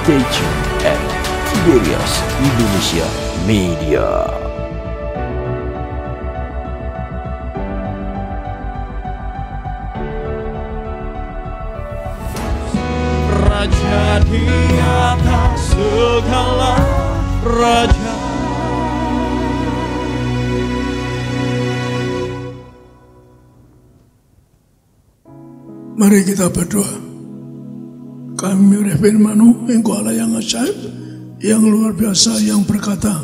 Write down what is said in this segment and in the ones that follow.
Stay tuned at Tiberias Indonesia Media. Raja di atas segala raja, mari kita berdoa. Kami firman-Mu, Engkau Allah yang ajaib, yang luar biasa, yang berkata,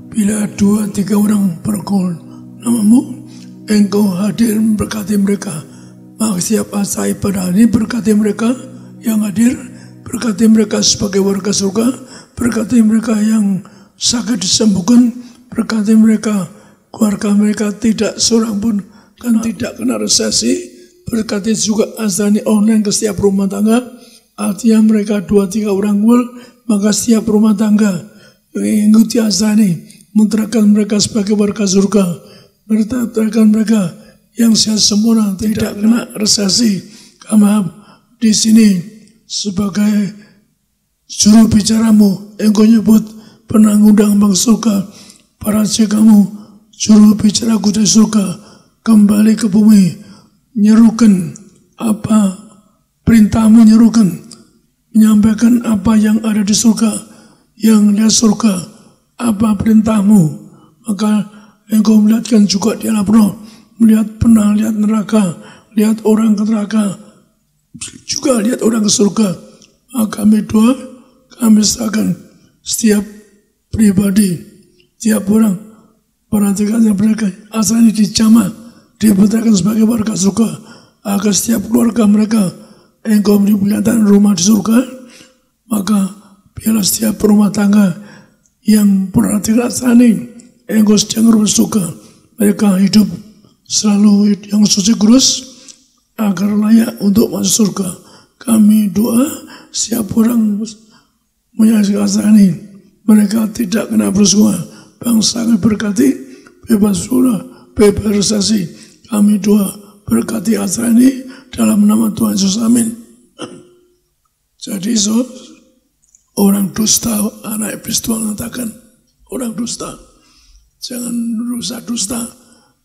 bila 2-3 orang berkumpul nama-Mu, Engkau hadir memberkati mereka. Maka setiap asai pada hari berkati mereka yang hadir, berkati mereka sebagai warga surga, berkati mereka yang sakit disembuhkan, berkati mereka keluarga mereka tidak seorang pun kan tidak kena resesi, berkati juga azani online ke setiap rumah tangga. Artinya mereka 2-3 orang kumpul, maka setiap rumah tangga mengikuti azani, menterapkan mereka sebagai warga surga, menterapkan mereka yang sehat sempurna, tidak kena resesi. Maaf, di sini sebagai juru bicaramu, Engkau nyebut pernah ngundang bang surga, para kamu juru bicara kudus surga, kembali ke bumi, nyerukan apa perintahmu, nyerukan menyampaikan apa yang ada di surga, yang lihat surga, apa perintahmu. Maka Engkau melihatkan juga di alam roh, pernah lihat neraka, lihat orang ke neraka, juga lihat orang ke surga. Maka kami doa, kami serahkan setiap pribadi, setiap orang, perhatikan yang mereka asal ini dijamah, dibenarkan sebagai warga surga, agar setiap keluarga mereka Engkau beri penglihatan rumah di surga. Maka biarlah setiap rumah tangga yang perhatikan asani, Engkau sedang rumah surga, mereka hidup selalu yang suci kudus agar layak untuk masuk surga. Kami doa setiap orang menyaksikan asani, mereka tidak kena bersua, bangsa kami berkati, bebas surah, bebas resesi. Kami doa berkati asani dalam nama Tuhan Yesus, amin. Jadi orang dusta, anak iblis Tuhan mengatakan, orang dusta, jangan rusak dusta,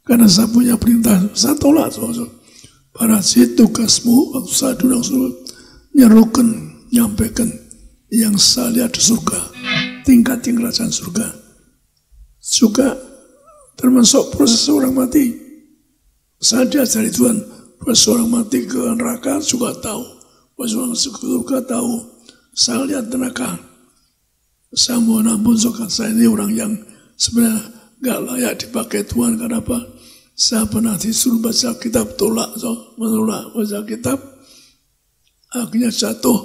karena saya punya perintah, saya tolak. Para si tugasmu waktu saya duduk surga, nyerukan, nyampaikan yang saya lihat di surga, tingkat kerajaan surga. Juga termasuk proses orang mati. Saya diajari Tuhan, proses orang mati ke neraka juga tahu, proses orang ke surga tahu. Saya lihat neraka, saya mohon ampun, saya ini orang yang sebenarnya gak layak dipakai Tuhan. Karena apa? Saya pernah disuruh baca kitab, menolak baca kitab, akhirnya jatuh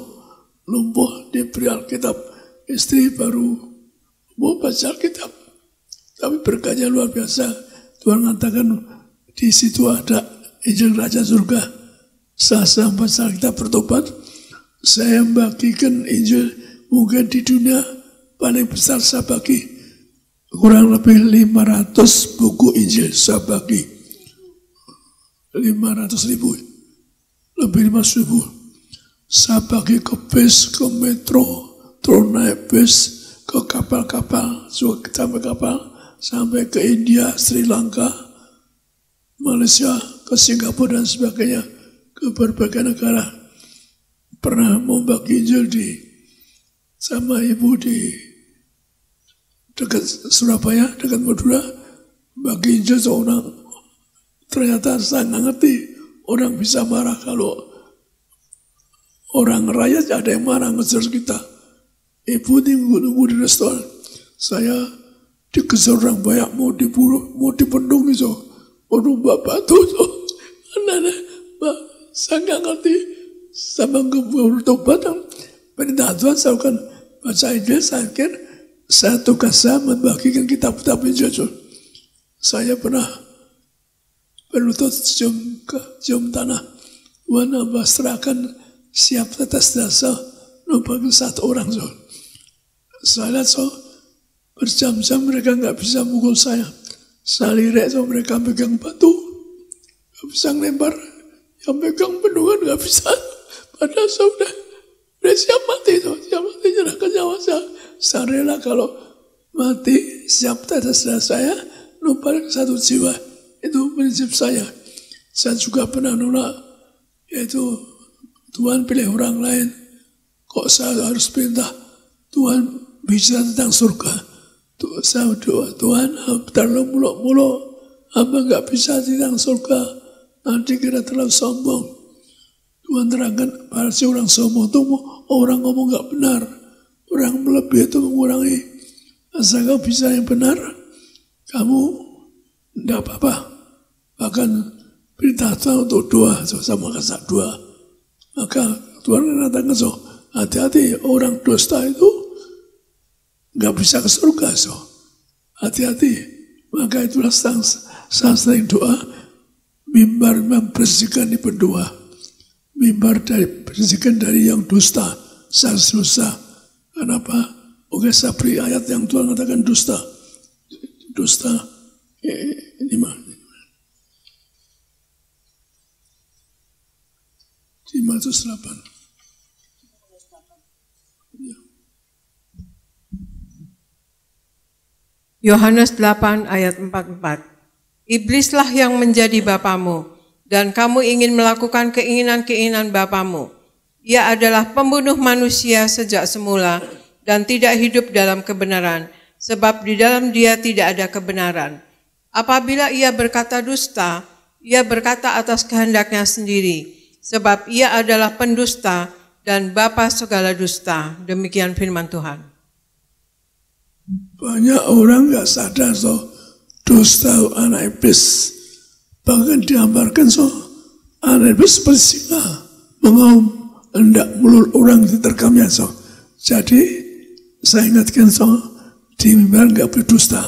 lumpuh, diberi Alkitab. Istri baru mau baca kitab, tapi berkahnya luar biasa. Tuhan mengatakan di situ ada Injil Raja Surga. Saya baca kitab bertobat, saya bagikan Injil, mungkin di dunia paling besar saya bagi. Kurang lebih 500 buku Injil saya bagi. 500.000, lebih 500.000. Saya bagi ke bis, ke metro, terus naik bis, ke kapal-kapal, sampai kapal, sampai ke India, Sri Lanka, Malaysia, ke Singapura dan sebagainya, ke berbagai negara. Pernah membagi Injil sama ibu di dekat Surabaya, dekat Madura, bagi Injil seorang. Ternyata saya nggak ngerti orang bisa marah kalau orang rakyat ada yang marah ngejar kita. Ibu nunggu di restoran, saya dikejar orang banyak, mau diburu, mau dipendung itu, waduh bapak tuh, Mbak, saya nggak ngerti. Sama keburu tobat, perintah Tuhan saya akan baca Injil. Saya pikir saya tugas saya membagikan kitab-kitab Injil. Saya pernah berlutut cium tanah, warna serahkan siap atas dasar, bagi satu orang. Saya lihat berjam-jam mereka nggak bisa mukul saya. Saya lirik mereka pegang batu, nggak bisa ngelempar. Yang pegang bendungan nggak bisa. Padahal saya udah Udah siap mati tuh, siap mati nyerahkan nyawa saya rela kalau mati siap atas saya numpang satu jiwa. Itu prinsip saya. Saya juga pernah nolak, yaitu Tuhan pilih orang lain. Kok saya harus perintah Tuhan bicara tentang surga? Saya doa, Tuhan terlalu muluk-muluk, hamba nggak bisa tentang surga. Nanti kira terlalu sombong. Tuhan terangkan pada si orang sombong itu orang ngomong nggak benar. Orang melebihi itu mengurangi. Asal kau bisa yang benar, kamu tidak apa-apa. Bahkan perintah Tuhan untuk doa, sama kasar doa. Maka Tuhan mengatakan, hati-hati orang dusta itu nggak bisa ke surga. Hati-hati. Maka itulah saya sering doa, mimbar membersihkan di berdoa. Mimbar bersihkan dari yang dusta, dosa. Kenapa? Oke, saya beri ayat yang Tuhan katakan dusta. Dusta, ini mah. Di Matius 8. Yohanes 8 ayat 44. Iblislah yang menjadi bapamu, dan kamu ingin melakukan keinginan-keinginan bapamu. Ia adalah pembunuh manusia sejak semula dan tidak hidup dalam kebenaran, sebab di dalam dia tidak ada kebenaran. Apabila ia berkata dusta, ia berkata atas kehendaknya sendiri, sebab ia adalah pendusta dan bapa segala dusta. Demikian firman Tuhan. Banyak orang nggak sadar dusta anak iblis. Bahkan digambarkan anak iblis seperti singa mengaum hendak mulut orang diterkamnya. Jadi saya ingatkan di mimbar nggak berdusta.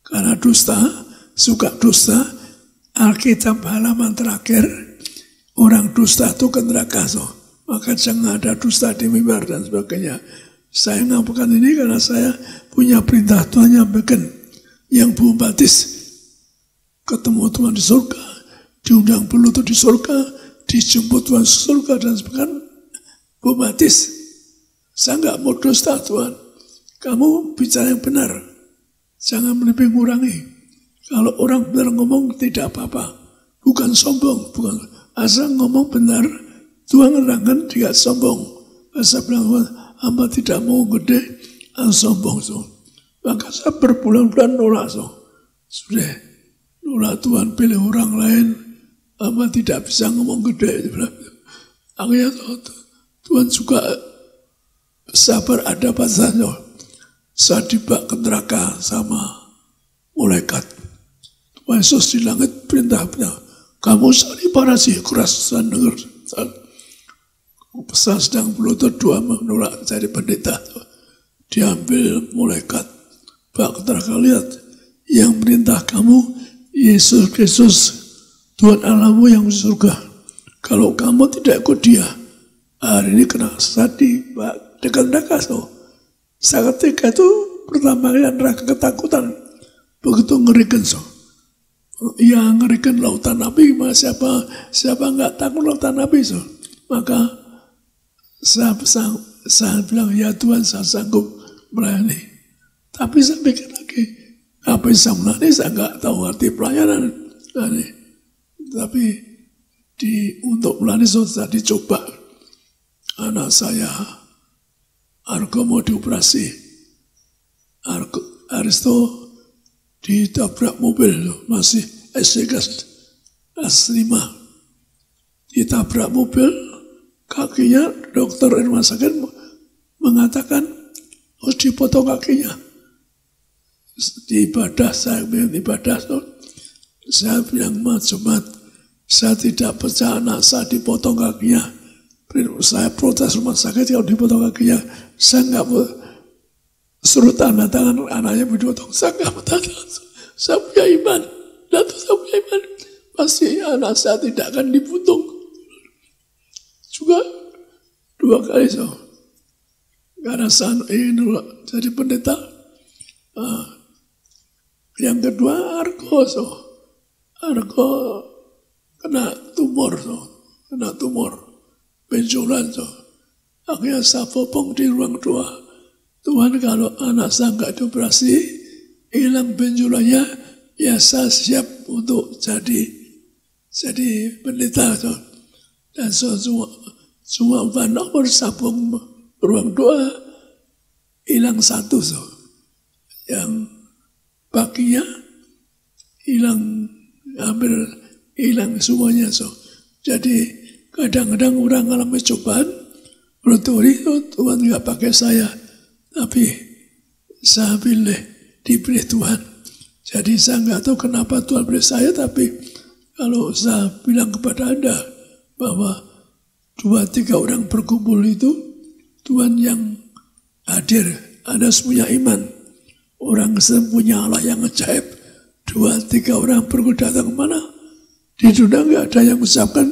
Karena dusta, suka dusta. Alkitab halaman terakhir, orang dusta itu ke neraka. Maka jangan ada dusta di mimbar dan sebagainya. Saya ngapakan ini karena saya punya perintah Tuhan nyampaikan yang belum baptis ketemu Tuhan di surga, diundang pelutut di surga, dijemput Tuhan di surga dan sebagainya. Belum baptis. Saya nggak mau dusta Tuhan. Kamu bicara yang benar, jangan lebih ngurangi. Kalau orang benar ngomong tidak apa-apa, bukan sombong, bukan asal ngomong benar. Tuhan nerangkan tidak sombong. Asal bilang hamba tidak mau gede, sombong. Maka saya berbulan-bulan nolak. Sudah nolak Tuhan pilih orang lain, hamba tidak bisa ngomong gede. Akhirnya Tuhan juga sabar ada pasanya. Saya dibak ke neraka sama malaikat. Tuhan Yesus di langit perintahnya, kamu sari parasi keras dan dengar. Saya sedang berlutut doa menolak jadi pendeta. Diambil malaikat bak ke neraka, lihat yang perintah kamu Yesus Kristus Tuhan Allahmu yang di surga. Kalau kamu tidak ikut dia, hari ini kena sesati dekat neraka. Saya ketika itu pertama kali neraka ketakutan, begitu ngerikan. Ya ngerikan lautan api, siapa nggak takut lautan api. Maka saya bilang, ya Tuhan saya sanggup melayani. Tapi saya pikir lagi, apa yang saya melayani, saya nggak tahu arti pelayanan. Tapi untuk melayani saya dicoba. Anak saya, Argo mau dioperasi. Aristo ditabrak mobil, masih SD kelas 5. Ditabrak mobil, kakinya dokter rumah sakit mengatakan harus dipotong kakinya. Di ibadah, saya bilang Jumat, saya tidak percaya anak saya dipotong kakinya. Saya protes rumah sakit kalau dipotong kakinya. Saya nggak suruh tanda tangan anaknya dipotong. Saya nggak tanda tangan. Saya punya iman. Saya punya iman. Pasti anak saya tidak akan dipotong. Juga 2 kali karena saya ingin jadi pendeta. Yang kedua Argo kena tumor, benjolan. Akhirnya saya bopong di ruang doa. Tuhan, kalau anak saya nggak dioperasi, hilang benjolannya, ya saya siap untuk jadi pendeta. Dan semua nomor sabung ruang doa hilang satu. Yang paginya hilang, hampir hilang semuanya. Jadi kadang-kadang orang mengalami cobaan, berarti Tuhan nggak pakai saya, tapi saya dipilih Tuhan. Jadi saya nggak tahu kenapa Tuhan pilih saya, tapi kalau saya bilang kepada Anda bahwa 2-3 orang berkumpul itu Tuhan yang hadir. Anda punya iman. Orang punya Allah yang ajaib. 2-3 orang berkumpul datang kemana? Di dunia nggak ada yang mengucapkan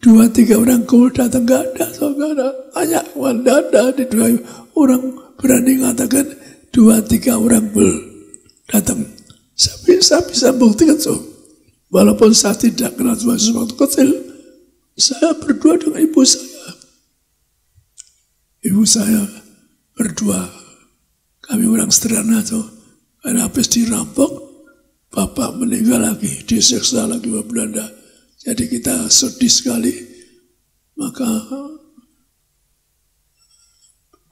2-3 orang kumpul datang, nggak ada. Nggak ada. Hanya ada di dunia orang berani mengatakan 2-3 orang datang. Saya bisa buktikan walaupun saya tidak kenal Tuhan Yesus waktu kecil, saya berdua dengan ibu saya. Ibu saya berdua, kami orang sederhana karena habis dirampok, bapak meninggal lagi, disiksa lagi oleh Belanda. Jadi kita sedih sekali. Maka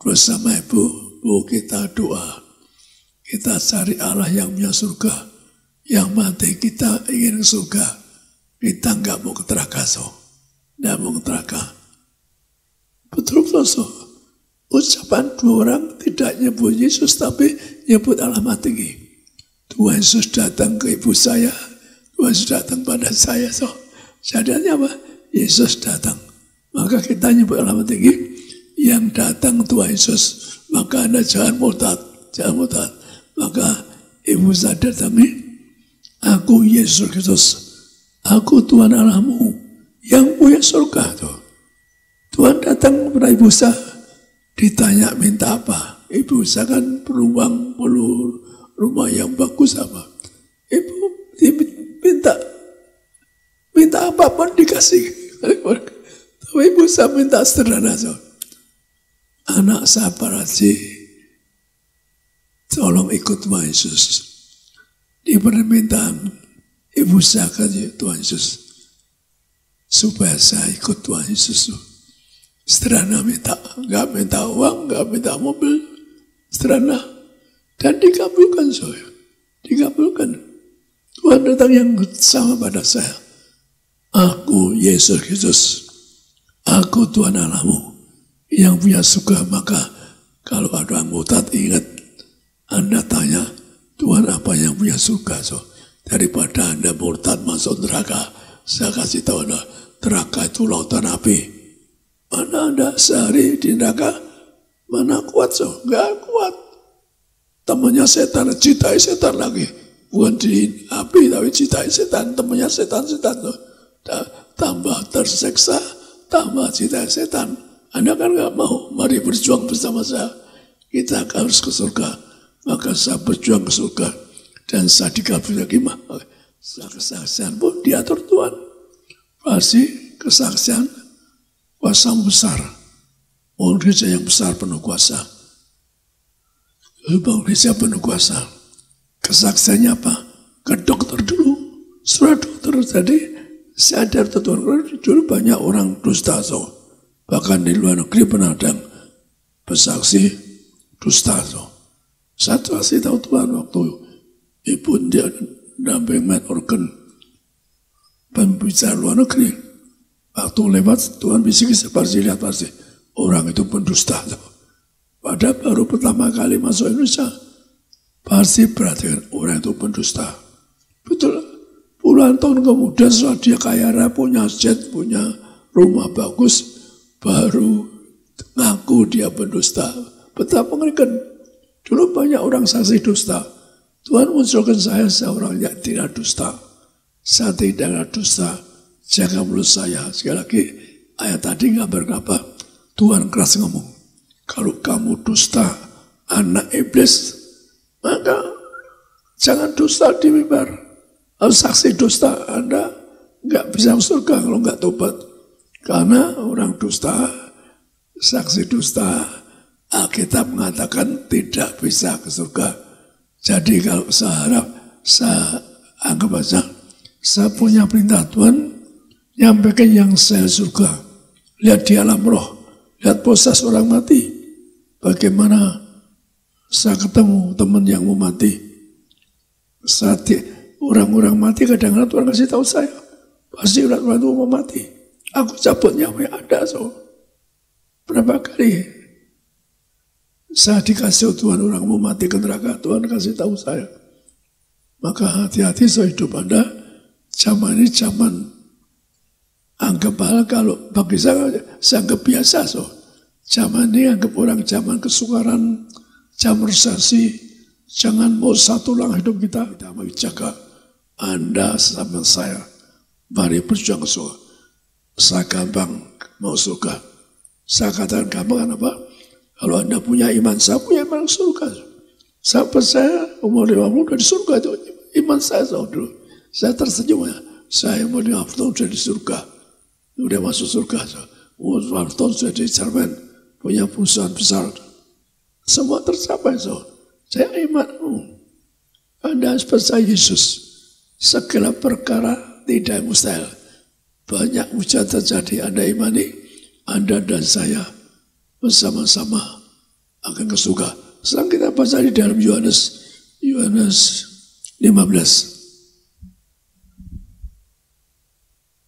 bersama ibu kita doa. Kita cari Allah yang punya surga. Yang mati kita ingin surga. Kita nggak mau ke neraka. Nggak mau ke neraka. Betul-betul. Ucapan 2 orang tidak nyebut Yesus, tapi nyebut alamat tinggi. Tuhan Yesus datang ke ibu saya. Tuhan Yesus datang pada saya. Jadi apa? Yesus datang. Maka kita nyebut alamat tinggi. Yang datang Tuhan Yesus. Maka Anda jangan murtad. Jangan murtad. Maka ibu saya datangi, aku Yesus Kristus, aku Tuhan Allahmu yang punya surga. Tuhan datang kepada ibu saya, ditanya minta apa. Ibu saya kan perlu rumah yang bagus apa. Ibu minta apapun dikasih. Tapi ibu saya minta sederhana. Anak saya Paraji, tolong ikut Tuhan Yesus. Di permintaan ibu saya ke Tuhan Yesus, supaya saya ikut Tuhan Yesus. Sederhana minta, nggak minta uang, nggak minta mobil, sederhana. Dan dikabulkan saya, dikabulkan. Tuhan datang yang sama pada saya. Aku Yesus Kristus, aku Tuhan Allahmu yang punya surga. Maka kalau ada yang murtad, ingat, Anda tanya, Tuhan apa yang punya surga? Daripada Anda murtad masuk neraka, saya kasih tahu Anda, neraka itu lautan api. Mana Anda sehari di neraka, mana kuat? Nggak kuat. Temannya setan, citai setan lagi. Bukan di api, tapi citai setan, temannya setan-setan. Tambah terseksa, tambah citai setan. Anda kan nggak mau, mari berjuang bersama saya. Kita harus ke surga. Maka saya berjuang ke surga. Dan saya dikabulkan lagi. Kesaksian pun diatur Tuhan. Pasti kesaksian kuasa besar. Orang gereja yang besar penuh kuasa. Orang gereja penuh kuasa. Kesaksiannya apa? Ke dokter dulu. Setelah dokter tadi sadar Tuhan. Dulu banyak orang dusta. Bahkan di luar negeri pernah ada bersaksi dusta. Satu kasih tahu Tuhan waktu ibu dia damping main organ pembicara luar negeri. Waktu lewat Tuhan bisik seperti lihat pasti orang itu pendusta. Padahal baru pertama kali masuk Indonesia, pasti perhatikan orang itu pendusta. Betul. Puluhan tahun kemudian setelah dia kaya raya, punya jet, punya rumah bagus, baru ngaku dia pendusta. Betapa mengerikan. Dulu banyak orang saksi dusta. Tuhan munculkan saya seorang yang tidak dusta. Saya tidak dusta. Jaga mulut saya. Sekali lagi, ayat tadi nggak berkata, Tuhan keras ngomong, kalau kamu dusta, anak iblis, maka jangan dusta di mimbar. Harus saksi dusta, Anda nggak bisa surga kalau nggak tobat. Karena orang dusta saksi dusta, Alkitab mengatakan tidak bisa ke surga. Jadi kalau saya anggap aja, saya punya perintah Tuhan, nyampaikan yang saya surga. Lihat di alam roh, lihat proses orang mati. Bagaimana saya ketemu teman yang mau mati. Saat orang-orang mati kadang-kadang Tuhan kasih tahu saya, pasti orang itu mau mati. Aku cabut nyawa ada so. Berapa kali saya dikasih Tuhan orang mau mati ke neraka, Tuhan kasih tahu saya. Maka hati-hati saya hidup Anda. Zaman ini zaman anggap hal kalau bagi saya anggap biasa so. Zaman ini anggap orang zaman kesukaran, zaman resesi. Jangan mau satu lang hidup kita mau jaga Anda sama saya. Mari berjuang ke surga. Saya gampang mau surga. Saya katakan gampang apa? Kalau Anda punya iman, saya punya iman surga. Saya percaya umur 50 dari surga itu iman saya dulu. Saya tersenyum ya. Saya umur 50 tahun sudah di surga. Sudah masuk surga. Umur 50 tahun sudah di Jerman. Punya perusahaan besar. Semua tercapai so. Saya iman. Anda harus percaya Yesus. Segala perkara tidak mustahil. Banyak mujizat terjadi. Anda imani. Anda dan saya bersama-sama akan ke surga. Sekarang kita baca di dalam Yohanes 15.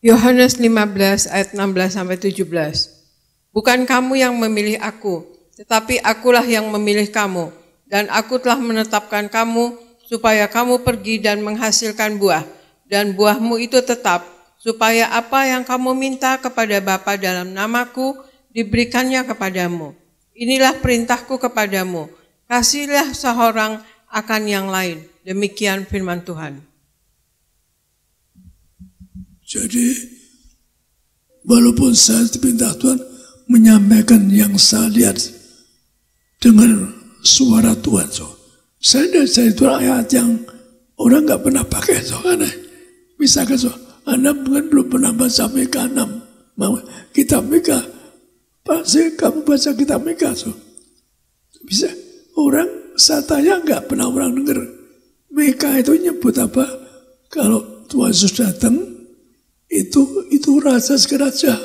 Yohanes 15 ayat 16 sampai 17. Bukan kamu yang memilih aku, tetapi akulah yang memilih kamu, dan aku telah menetapkan kamu supaya kamu pergi dan menghasilkan buah, dan buahmu itu tetap, supaya apa yang kamu minta kepada Bapa dalam namaku diberikannya kepadamu. Inilah perintahku kepadamu, kasihlah seorang akan yang lain. Demikian firman Tuhan. Jadi, walaupun saya diperintah Tuhan menyampaikan yang saya lihat dengan suara Tuhan, so. Saya itu ayat yang orang nggak pernah pakai, so. Aneh. Misalkan, so, Anda mungkin belum pernah baca Mika 6, kitab Mika, pasti kamu baca kitab Mika, so. Bisa. Orang saya tanya nggak pernah orang dengar. Mika itu nyebut apa? Kalau Tuhan Yesus datang, itu raja sekeraja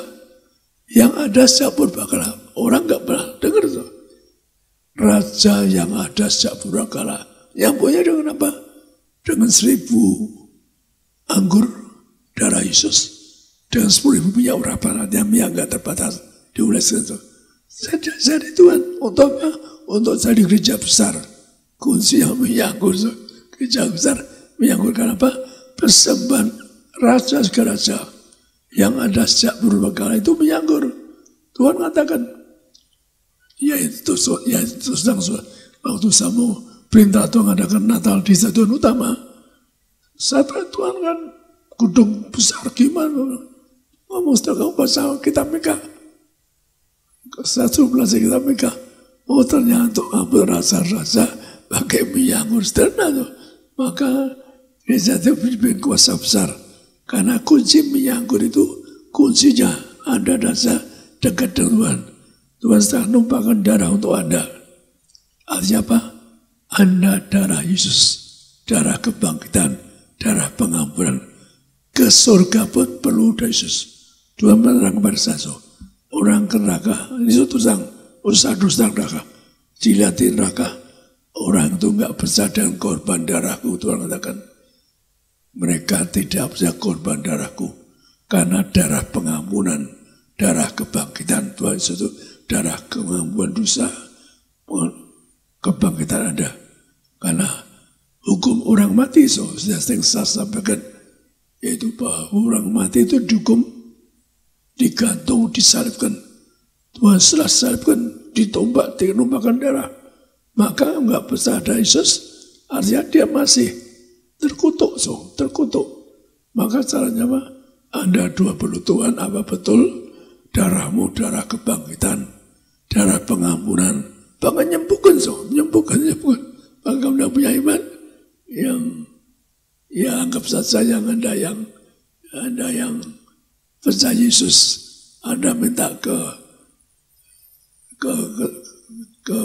yang ada sejak purbakala. Orang nggak pernah dengar tuh. Raja yang ada sejak purbakala. Yang punya dengan apa? Dengan 1000 anggur darah Yesus. Dengan 10.000 punya urapan yang nggak terbatas. Diuleskan tuh. Saya di Tuhan. Untuk apa? Untuk jadi gereja besar. Kunci yang menyanggur. Gereja besar menyangkurkan apa? Persembahan raja sekeraja yang ada sejak purbakala itu menyanggur. Tuhan katakan, yaitu sedang waktu saya mau perintah Tuhan adakan Natal di Stadion Utama. Saat Tuhan kan gedung besar gimana? Ngomong setelah kamu baca kitab Mika. Satu belajar kitab Mika. Oh ternyata ambil raja-raja pakai menyanggur sederhana. Maka gereja itu punya kuasa besar. Karena kunci menyanggur itu kuncinya Anda dan saya dekat dengan Tuhan. Tuhan sedang numpahkan darah untuk Anda. Artinya apa? Anda darah Yesus, darah kebangkitan, darah pengampunan. Ke surga pun perlu darah Yesus. Tuhan menerang kepada saya, orang ke neraka, itu tentang usaha dosa neraka. Dilihat di neraka, orang itu enggak percaya dengan korban darahku. Tuhan katakan, mereka tidak bisa korban darahku. Karena darah pengampunan, darah kebangkitan Tuhan Yesus itu darah pengampunan dosa, kebangkitan Anda. Karena hukum orang mati, sudah saya sampaikan, yaitu bahwa orang mati itu dihukum, digantung, disalibkan. Tuhan setelah salibkan, ditombak, ditumpahkan darah. Maka enggak percaya ada Yesus, artinya dia masih terkutuk, terkutuk. Maka caranya apa? Anda 20 Tuhan, apa betul? Darahmu, darah kebangkitan, darah pengampunan, bahkan nyembuhkan, nyembuhkan. Maka kamu punya iman yang ya anggap saja yang Anda yang percaya Yesus, Anda minta ke ke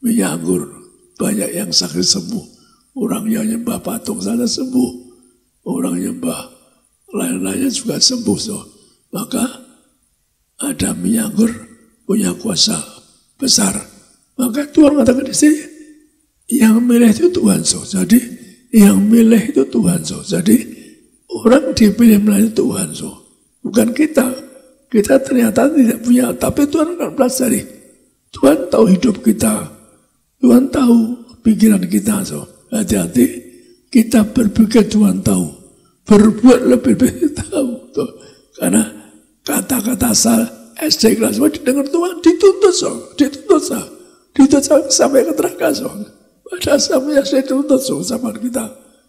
minyak anggur, banyak yang sakit sembuh. Orang yang nyembah patung sana sembuh, orang nyembah lain-lainnya juga sembuh. So. Maka ada minyak anggur punya kuasa besar. Maka Tuhan katakan di sini, yang milih itu Tuhan. So. Jadi yang milih itu Tuhan. So. Jadi orang dipilih melalui Tuhan. So. Bukan kita. Kita ternyata tidak punya, tapi Tuhan akan pelajari. Tuhan tahu hidup kita. Tuhan tahu pikiran kita. So. Hati-hati, kita berpikir Tuhan tahu. Berbuat lebih tahu. So. Karena kata-kata SD kelas didengar Tuhan, dituntut. So. Dituntut sampai ke neraka. So. Pada sampai SD dituntut so, ucapan kita.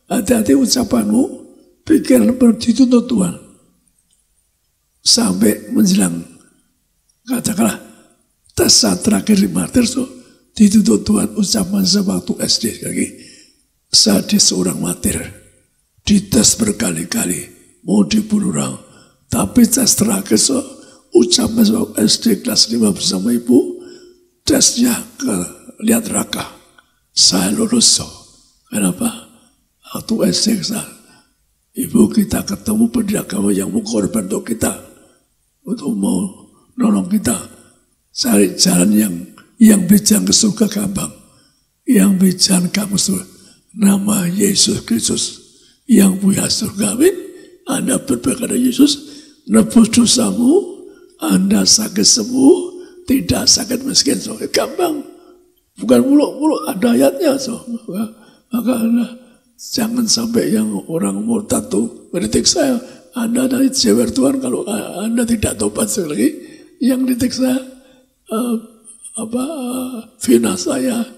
Hati-hati ucapanmu, pikiran dituntut Tuhan. Sampai menjelang katakanlah tes terakhir di martir so, dituntut Tuhan ucapan sewaktu SD lagi. Saat dia seorang martir dites berkali-kali mau dibunuh orang, tapi tes terakhir so, ucapan sewaktu SD kelas 5 bersama ibu, tesnya ke lihat neraka. Saya lulus so. Kenapa? Waktu SD ibu kita ketemu pendidik agama yang mengorban untuk kita, untuk mau nolong kita cari jalan yang berjalan ke surga gampang, yang berjalan kamu surga. Nama Yesus Kristus yang punya surga. Amin. Anda berpegang pada Yesus, nebus dosamu, Anda sakit sembuh, tidak sakit miskin. So, gampang. Bukan muluk-muluk, ada ayatnya. So. Maka Anda jangan sampai yang orang murtad itu meritik saya. Anda dari jewer Tuhan kalau Anda tidak tobat sekali lagi. Yang ditik saya, fina saya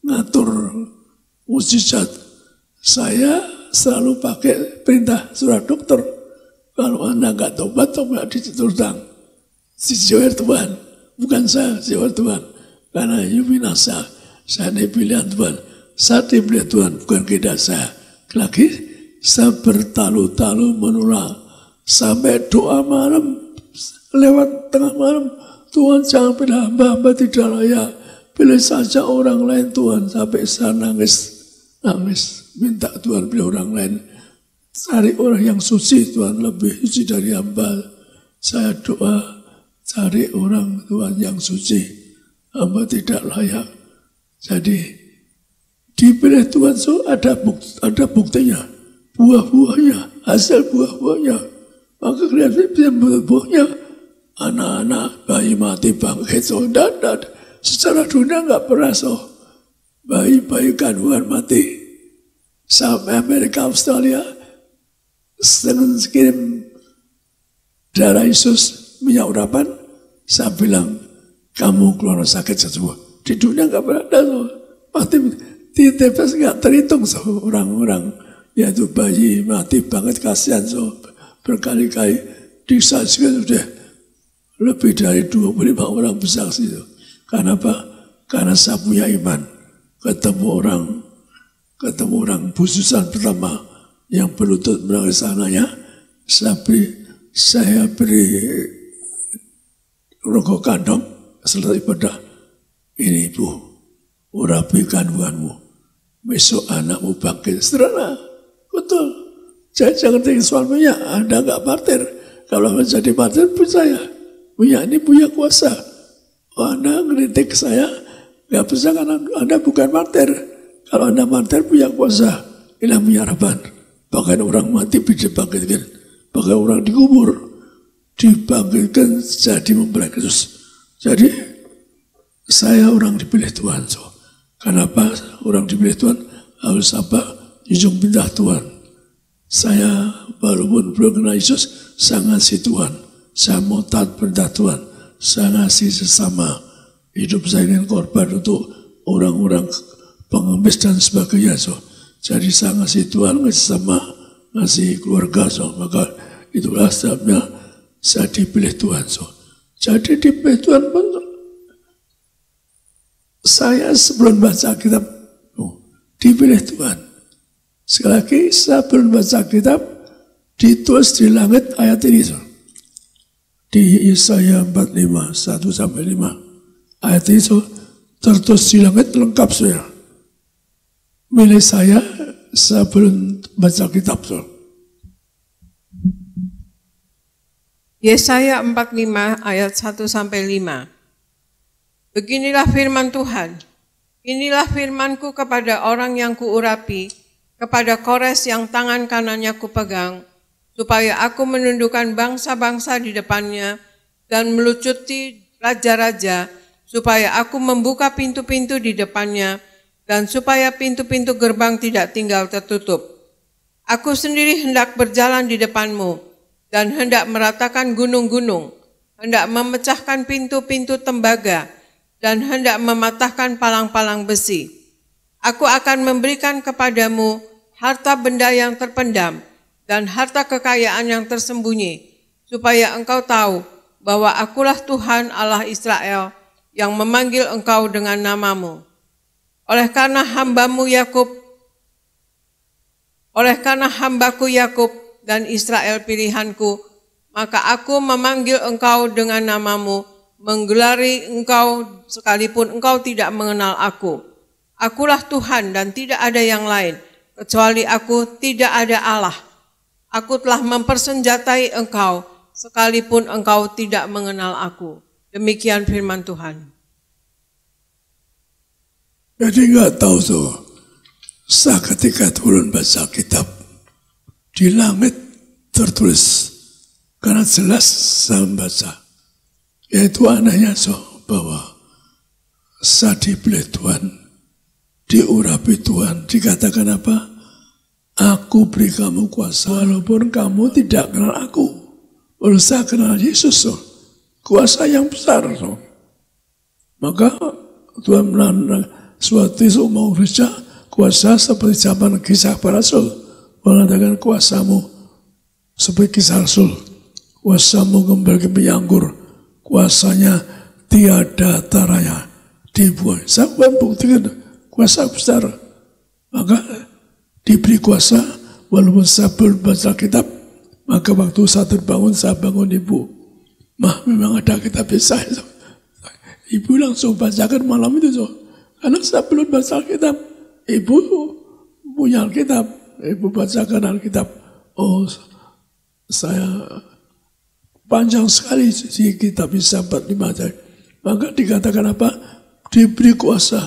ngatur mujizat. Saya selalu pakai perintah surat dokter. Kalau Anda nggak tobat ditutang. Si jewer Tuhan, bukan saya jewer Tuhan. Karena yuminasa, saya ini pilihan Tuhan. Saya dipilih Tuhan, bukan kita saya. Lagi, saya bertalu-talu menular. Sampai doa malam, lewat tengah malam, Tuhan jangan pilih hamba-hamba tidak layak. Pilih saja orang lain Tuhan. Sampai saya nangis. Minta Tuhan pilih orang lain. Cari orang yang suci Tuhan, lebih suci dari hamba. Saya doa, cari orang Tuhan yang suci. Hamba tidak layak. Jadi, dipilih Tuhan so ada buktinya, buah-buahnya, hasil buah-buahnya. Maka kelihatan buah-buahnya, anak-anak, bayi mati bangkit so, dan secara dunia nggak pernah so, bayi-bayi kandungan mati. Sampai Amerika, Australia, dengan kirim darah Yesus minyak urapan, saya bilang kamu keluar sakit semua. Di dunia nggak pernah ada so, mati. Di TPS nggak terhitung so, orang-orang yaitu bayi mati banget, kasihan so, berkali-kali disaksikan sudah lebih dari 25 orang bersaksi so. Karena apa? Karena saya punya iman. Ketemu orang bususan pertama yang berlutut menangis anaknya, saya beri rokok kandang setelah ibadah. Ini ibu, urapi kandunganmu. Besok anakmu bangkit. Sederhana, betul. Jangan tinggi soal minyak. Anda nggak martir. Kalau menjadi martir, percaya minyak ini punya kuasa. Anda ngeritik saya, nggak bisa karena Anda bukan martir. Kalau Anda martir punya kuasa, inilah minyak harapan. Bahkan orang mati dibangkitkan, bahkan orang dikubur dibangkitkan jadi mempelai Kristus. Jadi saya orang dipilih Tuhan. So. Kenapa orang dipilih Tuhan harus apa? Junjung pindah Tuhan. Saya walaupun belum kenal Yesus, saya ngasih Tuhan. Saya mau taat perintah Tuhan. Saya ngasih sesama. Hidup saya ingin korban untuk orang-orang pengemis dan sebagainya. So. Jadi saya ngasih Tuhan, ngasih sama, ngasih keluarga. So. Maka itulah sebabnya saya dipilih Tuhan. So. Jadi dipilih Tuhan pun saya sebelum baca kitab dipilih Tuhan. Sekali lagi saya belum baca kitab, ditulis di langit ayat ini. So. di Yesaya 45, 1-5. Ayat itu tertulis di langit lengkap saudara. Milik saya belum baca kitab saudara. Yesaya 45 ayat 1-5. Beginilah firman Tuhan. Inilah firmanku kepada orang yang kuurapi, kepada Kores yang tangan kanannya kupegang, supaya aku menundukkan bangsa-bangsa di depannya dan melucuti raja-raja, supaya aku membuka pintu-pintu di depannya, dan supaya pintu-pintu gerbang tidak tinggal tertutup. Aku sendiri hendak berjalan di depanmu, dan hendak meratakan gunung-gunung, hendak memecahkan pintu-pintu tembaga, dan hendak mematahkan palang-palang besi. Aku akan memberikan kepadamu harta benda yang terpendam, dan harta kekayaan yang tersembunyi, supaya engkau tahu bahwa akulah Tuhan Allah Israel, yang memanggil engkau dengan namamu. Oleh karena hambaku Yakub dan Israel pilihanku, maka aku memanggil engkau dengan namamu, menggelari engkau sekalipun engkau tidak mengenal aku. Akulah Tuhan dan tidak ada yang lain, kecuali aku tidak ada Allah. Aku telah mempersenjatai engkau, sekalipun engkau tidak mengenal aku. Demikian firman Tuhan. Jadi nggak tahu tuh, saya ketika turun baca kitab, di langit tertulis, karena jelas saya membaca, yaitu anaknya bahwa saya dipilih Tuhan, diurapi Tuhan, dikatakan apa? Aku beri kamu kuasa, walaupun kamu tidak kenal aku. Walaupun saya kenal Yesus, kuasa yang besar. Maka Tuhan suatu itu mau kerja kuasa seperti zaman kisah para rasul. Mengatakan kuasamu seperti kisah rasul, kuasamu kembali penyanggur, kuasanya tiada taranya dibuang. Saya buktikan kuasa besar. Maka diberi kuasa, walaupun saya belum baca kitab, maka waktu saya terbangun, saya bangun ibu. Memang ada kitab saya. Ibu langsung bacakan malam itu. Karena saya belum baca kitab, ibu punya Alkitab, ibu bacakan Alkitab. Oh, saya panjang sekali di kitab bisa 45. Maka dikatakan apa? Diberi kuasa.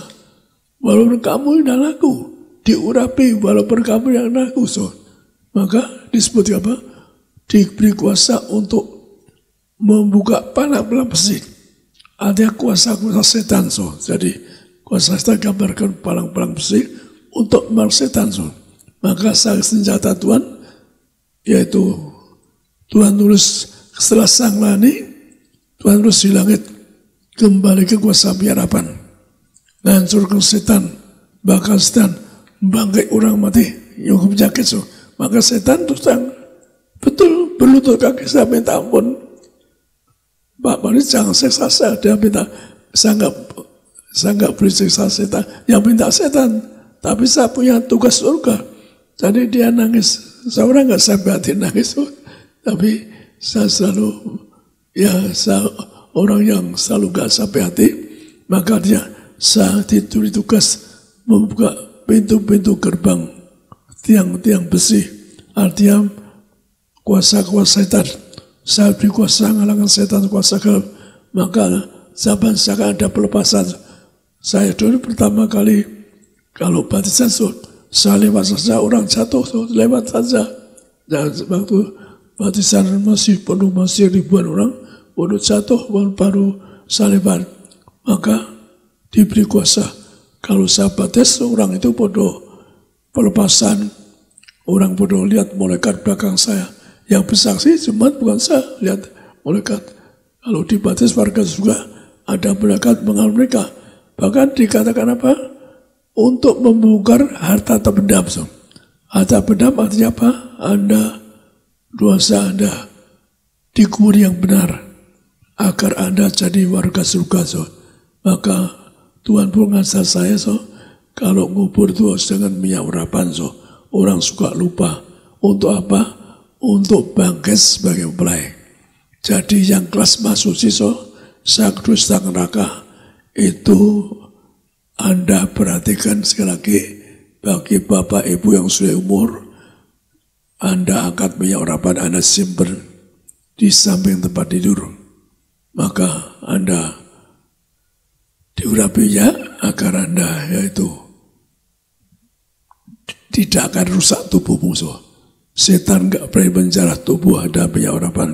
Walaupun kamu dan aku, diurapi walaupun kamu yang aku. Maka disebut apa? Diberi kuasa untuk membuka palang-palang besi. Ada kuasa setan. Jadi kuasa setan gambarkan palang-palang besi untuk melawan setan. Maka senjata Tuhan, yaitu Tuhan tulis setelah sang lani, Tuhan tulis di langit, kembali ke kuasa pengharapan, hancurkan setan, bakal setan, bangkit orang mati, yang penyakit. Maka setan terus betul berlutut kaki, saya minta ampun. Bapak ini jangan seksa saya, dia minta, saya enggak beri seksa setan, yang minta setan, tapi saya punya tugas surga. Jadi dia nangis, seorang enggak sampai hati nangis, tapi saya selalu, saya orang yang selalu enggak sampai hati, maka saya diberi tugas membuka pintu-pintu gerbang, tiang-tiang besi, artinya kuasa-kuasa setan. Saya beri kuasa ngalangan setan, kuasa gelap. Maka zaman saya ada pelepasan. Saya dulu pertama kali kalau baptisan, saya lewat saja, orang jatuh, lewat saja. Dan waktu baptisan masih penuh, masih ribuan orang, baru jatuh, baru saya lewat. Maka diberi kuasa. Kalau saya baptis, orang itu bodoh pelepasan. Orang bodoh lihat malaikat belakang saya. Yang bersaksi cuma bukan saya, lihat malaikat. Kalau dibaptis warga juga ada malaikat mengalami mereka. Bahkan dikatakan apa? Untuk membongkar harta terpendam. Harta pendam artinya apa? Anda, dosa Anda dikubur yang benar agar Anda jadi warga surga. Maka Tuhan pun ngajar saya, kalau ngubur itu dengan minyak urapan. Orang suka lupa. Untuk apa? Untuk bangkit sebagai mempelai. Jadi yang kelas masuk siso, sakdus sang neraka, itu Anda perhatikan sekali lagi, bagi Bapak Ibu yang sudah umur, Anda angkat minyak urapan, Anda simpen di samping tempat tidur. Maka Anda diurapinya agar Anda yaitu tidak akan rusak tubuh musuh. Setan gak berani menjarah tubuh Anda minyak urapan.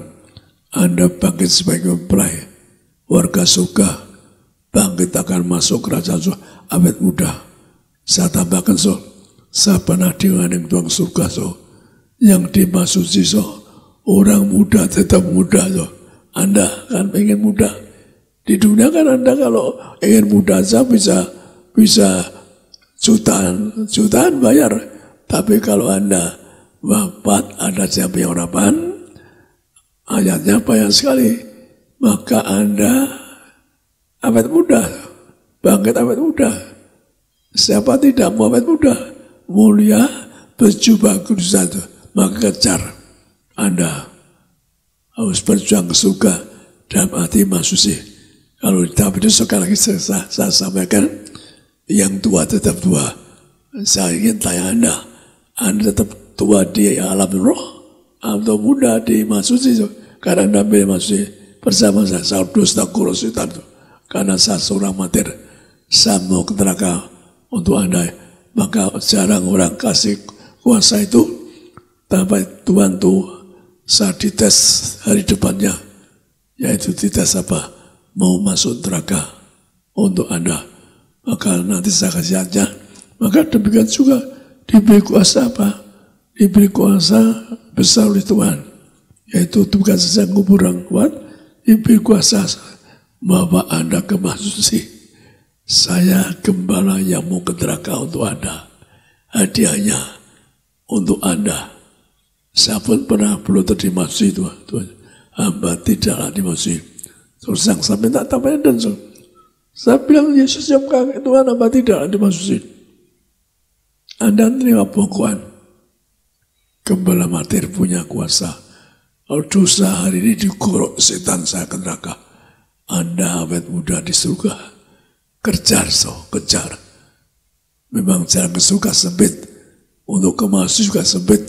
Anda bangkit sebagai mempelai warga surga, bangkit akan masuk kerajaan surga awet muda. Saya tambahkan saya pernah dengan tuang surga yang dimasuki orang muda tetap muda Anda kan ingin muda. Di dunia kan Anda kalau ingin muda saja bisa jutaan bayar. Tapi kalau Anda wafat, ada siapa yang urapan, ayatnya banyak sekali. Maka Anda awet muda, bangkit awet muda. Siapa tidak mau awet muda, mulia, berjubah kudusan, maka kejar. Anda harus berjuang ke surga dalam hati masusi. Kalau tapi itu sekali lagi saya sampaikan, yang tua tetap tua. Saya ingin tanya Anda tetap tua di alam roh atau muda di masusi? Karena Anda pilih masusi bersama saya dusta kurositan. Karena saya seorang mater, saya mau ke neraka untuk Anda. Maka jarang orang kasih kuasa itu, tapi Tuhan tuh saya dites hari depannya, yaitu dites apa? Mau masuk neraka untuk Anda. Maka nanti saya kasih aja. Maka demikian juga diberi kuasa apa? Diberi kuasa besar oleh Tuhan. Yaitu bukan saja ngubur yang kuat, diberi kuasa bawa Anda ke masusi. Saya gembala yang mau ke neraka untuk Anda. Hadiahnya untuk Anda. Saya pun pernah belum terdimaksud Tuhan. Hamba tidaklah dimasuki. Terus yang saya minta tambahnya dan saya bilang Yesus yang kakek Tuhan, hamba tidaklah dimasuki. Anda terima pokoknya. Gembala mater punya kuasa. Kalau dosa hari ini digorok setan saya ke neraka. Anda awet muda di surga. Kejar kejar. Memang jalan ke surga sempit. Untuk kemasukan juga sempit.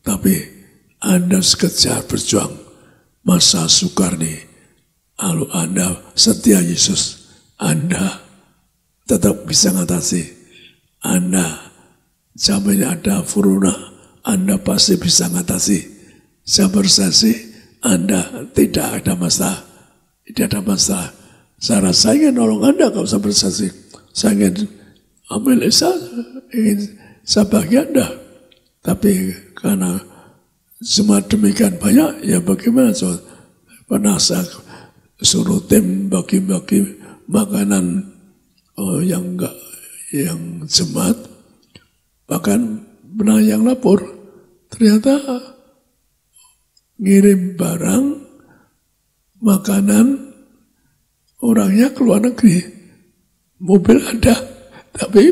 Tapi Anda kejar berjuang. Masa sukar nih. Kalau Anda setia Yesus, Anda tetap bisa mengatasi. Anda zaman ada corona, Anda pasti bisa mengatasi. Saya bersasi, Anda tidak ada masalah. Tidak ada masalah. Saya ingin nolong Anda kalau saya bersasi. Saya ingin ambil ingin saya bagi Anda. Tapi karena semua demikian banyak, ya bagaimana? Pernah saya suruh tim bagi-bagi makanan yang jemaat. Bahkan pernah yang lapor, ternyata ngirim barang makanan orangnya ke luar negeri, mobil ada, tapi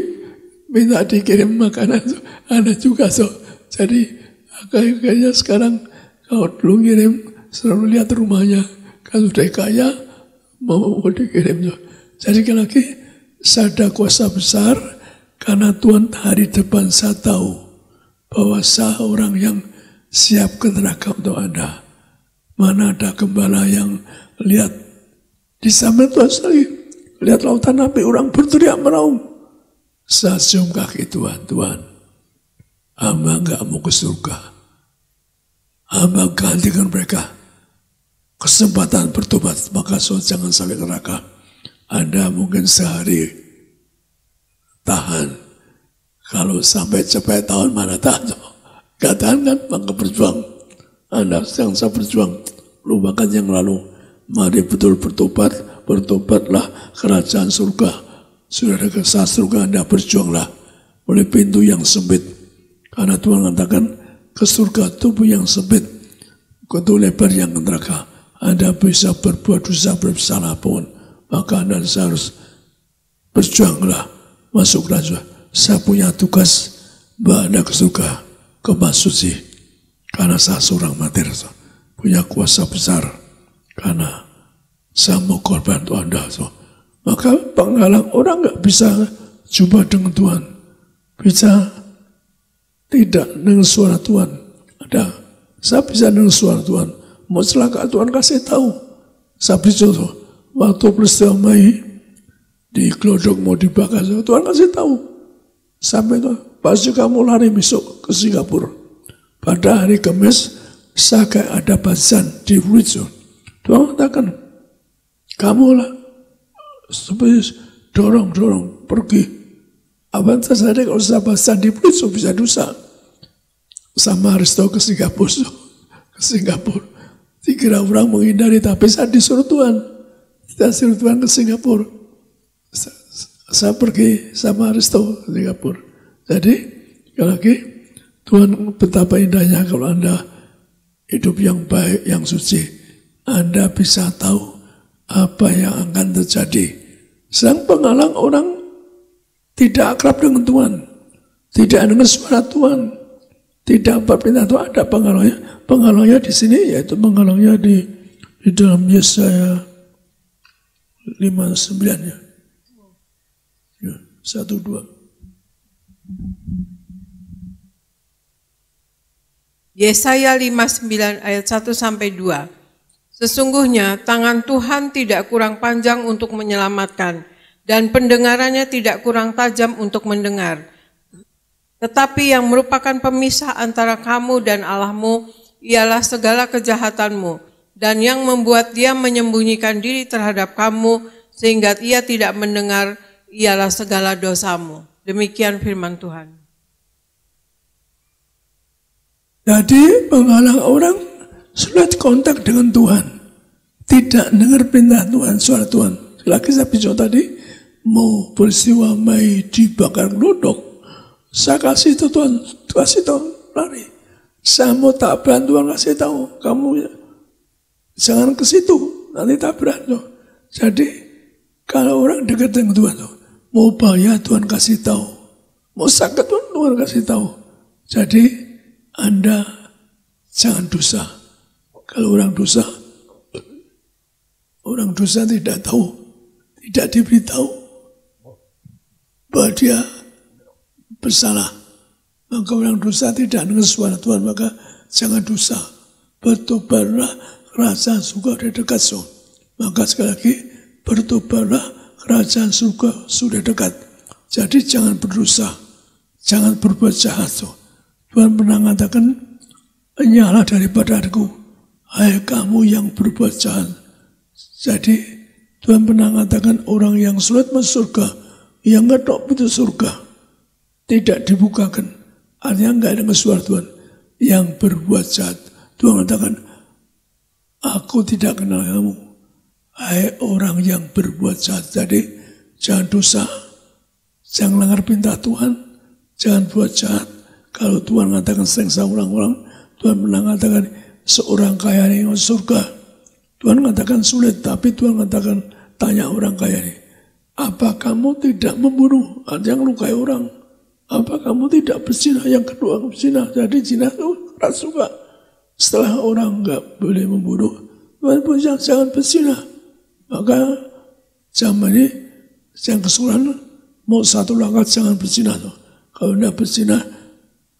minta dikirim makanan ada juga. Jadi kayaknya sekarang kalau dulu ngirim selalu lihat rumahnya, kan sudah kaya mau dikirim. Jadi lagi saya ada kuasa besar karena Tuhan hari depan saya tahu bahwa saya orang yang siap ke neraka untuk Anda. Mana ada gembala yang lihat di samping Tuhan sekali, lihat lautan api, orang berteriak meraung. Saya cium kaki Tuhan, hamba enggak mau ke surga. Hamba gantikan mereka kesempatan bertobat, maka jangan sampai neraka. Anda mungkin sehari tahan. Kalau sampai cepat tahun mana tahan? Gak tahan kan, maka berjuang. Anda yang saya berjuang, lupakan yang lalu. Mari betul bertobatlah kerajaan surga. Sudah ada kesah surga, Anda berjuanglah oleh pintu yang sempit. Karena Tuhan katakan ke surga tubuh yang sempit, pintu lebar yang neraka. Anda bisa berbuat dosa bersalah pun, maka Anda harus berjuanglah masuk kerajaan. Saya punya tugas bawa Anda ke surga, ke masuci. Karena saya seorang mater, punya kuasa besar. karena saya mau korban untuk Anda. So, maka penghalang orang nggak bisa jumpa dengan Tuhan, bisa tidak dengan suara Tuhan. Saya bisa dengan suara Tuhan. Mau celaka Tuhan kasih tahu. Saya beri contoh, waktu peristiwa Mei di Glodok mau dibakar, Tuhan kasih tahu. Sampai itu, pasti kamu lari besok ke Singapura. Pada hari Kamis, saya kayak ada barisan di Fluid. Tuhan katakan, kamulah seperti dorong pergi. Apa yang terjadi kalau saya barisan di Fluid bisa dosa. Sama Aristo ke Singapura. Dikira orang menghindari, tapi saya disuruh Tuhan. Saya suruh Tuhan ke Singapura. Saya pergi sama Aristo ke Singapura. Jadi, sekali lagi, Tuhan betapa indahnya kalau Anda hidup yang baik, yang suci. Anda bisa tahu apa yang akan terjadi. Sedang penghalang orang tidak akrab dengan Tuhan. Tidak dengan suara Tuhan. Tidak berpindah Tuhan, ada penghalangnya. Penghalangnya di sini, yaitu penghalangnya di dalam Yesaya 59 ya. 1-2. Yesaya 59 ayat 1-2. Sesungguhnya tangan Tuhan tidak kurang panjang untuk menyelamatkan, dan pendengarannya tidak kurang tajam untuk mendengar. Tetapi yang merupakan pemisah antara kamu dan Allahmu ialah segala kejahatanmu, dan yang membuat dia menyembunyikan diri terhadap kamu sehingga ia tidak mendengar ialah segala dosamu. Demikian firman Tuhan. Jadi penghalang orang sulit kontak dengan Tuhan, tidak dengar perintah Tuhan, suara Tuhan. Lagi saya bicara tadi, mau peristiwa Mei dibakar Glodok, saya kasih itu Tuhan, kasih tahu lari. Saya mau tabrakan Tuhan kasih tahu, kamu ya, jangan ke situ, nanti tabrakan. Jadi kalau orang dekat dengan Tuhan, mau bahaya Tuhan kasih tahu, mau sakit Tuhan kasih tahu. Jadi Anda jangan dosa. Kalau orang dosa tidak tahu, tidak diberitahu bahwa dia bersalah. Maka orang dosa tidak dengar suara Tuhan, maka jangan dosa. Bertobatlah, kerajaan surga sudah dekat. Maka sekali lagi, bertobatlah, kerajaan surga sudah dekat. Jadi jangan berdosa, jangan berbuat jahat. Tuhan pernah mengatakan, nyala daripada aku, hai kamu yang berbuat jahat. Jadi Tuhan pernah mengatakan orang yang sulit masuk surga, yang ngetok pintu surga, tidak dibukakan. Artinya enggak ada suara Tuhan. Yang berbuat jahat, Tuhan mengatakan, aku tidak kenal kamu, hai orang yang berbuat jahat. Jadi jangan dosa, jangan langgar perintah Tuhan, jangan buat jahat. Kalau Tuhan mengatakan sengsa orang-orang, Tuhan pernah mengatakan seorang kaya ini masuk surga. Tuhan mengatakan sulit, tapi Tuhan mengatakan tanya orang kaya ini, apa kamu tidak membunuh? Artinya melukai orang. Apa kamu tidak berzina? Yang kedua berzina. Jadi zina itu keras juga. Setelah orang enggak boleh membunuh, Tuhan pun jangan berzina. Maka zaman ini yang kesulitan mau satu langkah jangan berzina. Kalau tidak berzina,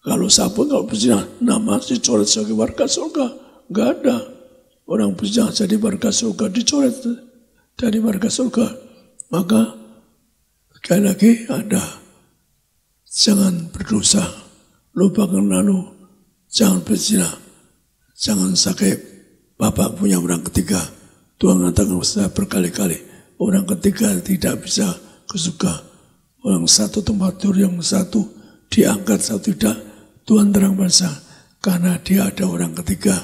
kalau siapa kalau berzina, nama dicoret sebagai warga surga. Enggak ada. Orang berzina jadi warga surga, dicoret dari warga surga. Maka sekali lagi ada, jangan berdosa, lupakan lalu, jangan berzina, jangan sakit. Bapak punya orang ketiga. Tuhan mengatakan saya berkali-kali, orang ketiga tidak bisa ke surga. Orang satu tempat tidur, yang satu diangkat, satu tidak. Tuhan terang bahasa, karena dia ada orang ketiga.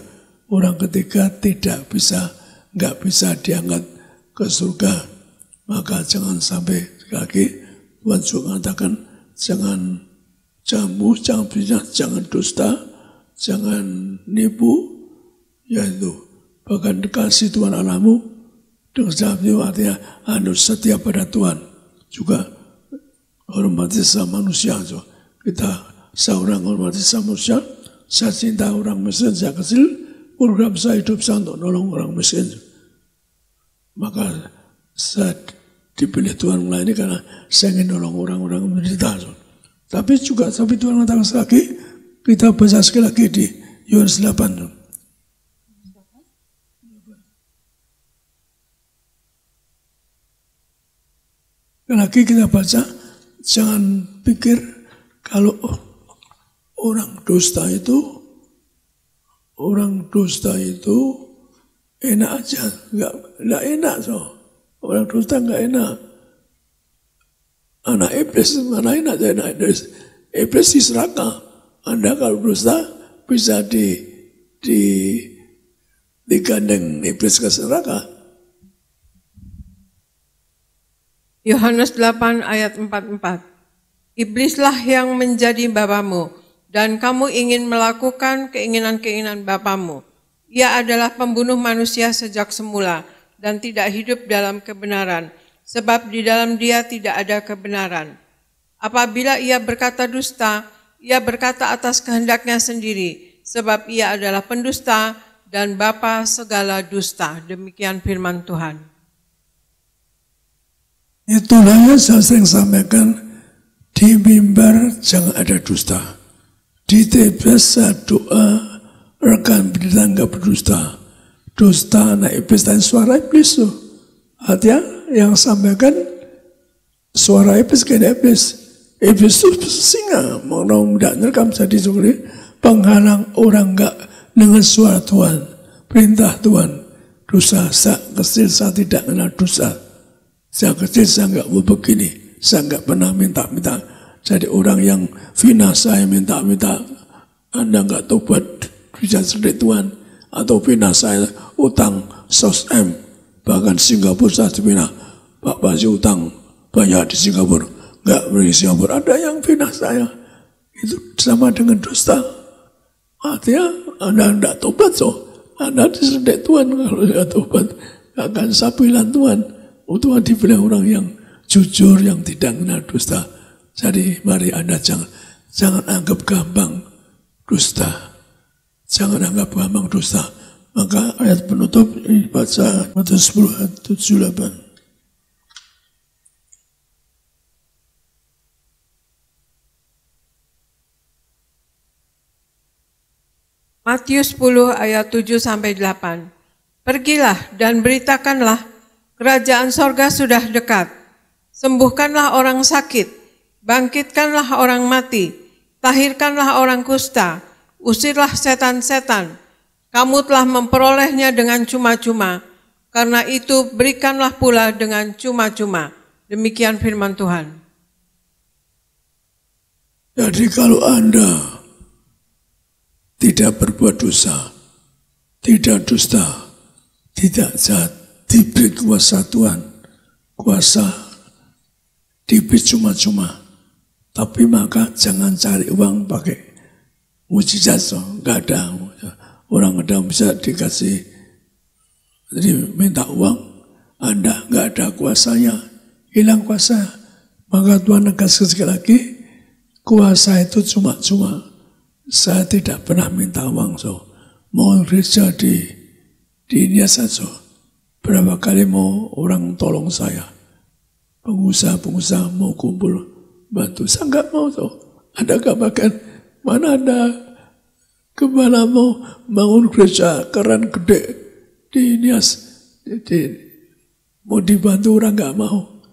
Orang ketiga tidak bisa, nggak bisa diangkat ke surga. Maka jangan sampai, sekali lagi Tuhan juga mengatakan, jangan jamu, jangan berzina, jangan dusta, jangan nipu, yaitu bahkan kasih Tuhan Allahmu. Dengan sebab itu artinya harus setia pada Tuhan. Juga hormati sama manusia. Kita seorang hormati sama manusia, saya cinta orang miskin, saya kecil, program saya hidup saya untuk nolong orang miskin. Maka saya dipilih Tuhan melayani karena saya ingin nolong orang-orang menderita. Tapi Tuhan mengatakan lagi, kita baca sekali lagi di Yohanes 8. Lagi kita baca, jangan pikir kalau orang dusta itu enak aja, nggak enak so. Orang dusta nggak enak. Anak iblis mana enak aja, anak iblis di neraka. Anda kalau dusta bisa digandeng iblis ke neraka. Yohanes 8 ayat 44. Iblislah yang menjadi bapamu, dan kamu ingin melakukan keinginan-keinginan bapamu. Ia adalah pembunuh manusia sejak semula, dan tidak hidup dalam kebenaran, sebab di dalam dia tidak ada kebenaran. Apabila ia berkata dusta, ia berkata atas kehendaknya sendiri, sebab ia adalah pendusta dan bapa segala dusta. Demikian firman Tuhan. Itulah yang saya sering sampaikan, di mimbar jangan ada dusta. Di TBS saya doa rekan berita enggak berdusta. Dusta anak iblis dan suara iblis tuh. Hati-hati yang sampaikan suara iblis ke iblis. Iblis itu singa, mau tidak nerekam jadi seperti penghalang orang enggak dengan suara Tuhan, perintah Tuhan. Dosa saya kecil, saya tidak kenal dosa. Saya kecil, saya enggak mau begini, saya enggak pernah minta-minta. Jadi orang yang fina saya minta-minta, Anda enggak tobat, bisa sedih Tuhan. Atau fina saya utang 100M, bahkan Singapura saya dipina, Pak Basi utang banyak di Singapura, enggak pergi Singapura. Ada yang fina saya, itu sama dengan dusta. Artinya Anda enggak tobat, Anda disedih Tuhan. Kalau enggak tobat, akan sapilan Tuhan. Tuhan dipilih orang yang jujur, yang tidak kenal dusta. Jadi mari Anda jangan anggap gampang dusta. Jangan anggap gampang dusta. Maka ayat penutup ini baca Matius 10 ayat 7-8. Matius 10 ayat 7-8. Pergilah dan beritakanlah, kerajaan sorga sudah dekat. Sembuhkanlah orang sakit, bangkitkanlah orang mati, tahirkanlah orang kusta, usirlah setan-setan. Kamu telah memperolehnya dengan cuma-cuma, karena itu berikanlah pula dengan cuma-cuma. Demikian firman Tuhan. Jadi kalau Anda tidak berbuat dosa, tidak dusta, tidak jahat, diberi kuasa Tuhan, kuasa diberi cuma-cuma. Tapi maka jangan cari uang pakai mujizat, nggak ada. Orang ada bisa dikasih, jadi minta uang, Anda nggak ada kuasanya, hilang kuasa. Maka Tuhan negaskan sekali lagi, kuasa itu cuma-cuma. Saya tidak pernah minta uang, mau kerja di India saja. Berapa kali mau orang tolong saya, pengusaha mau kumpul bantu, saya nggak mau Ada kabarkan mana ada kemana mau bangun gereja keren gede di Nias, mau dibantu orang nggak mau,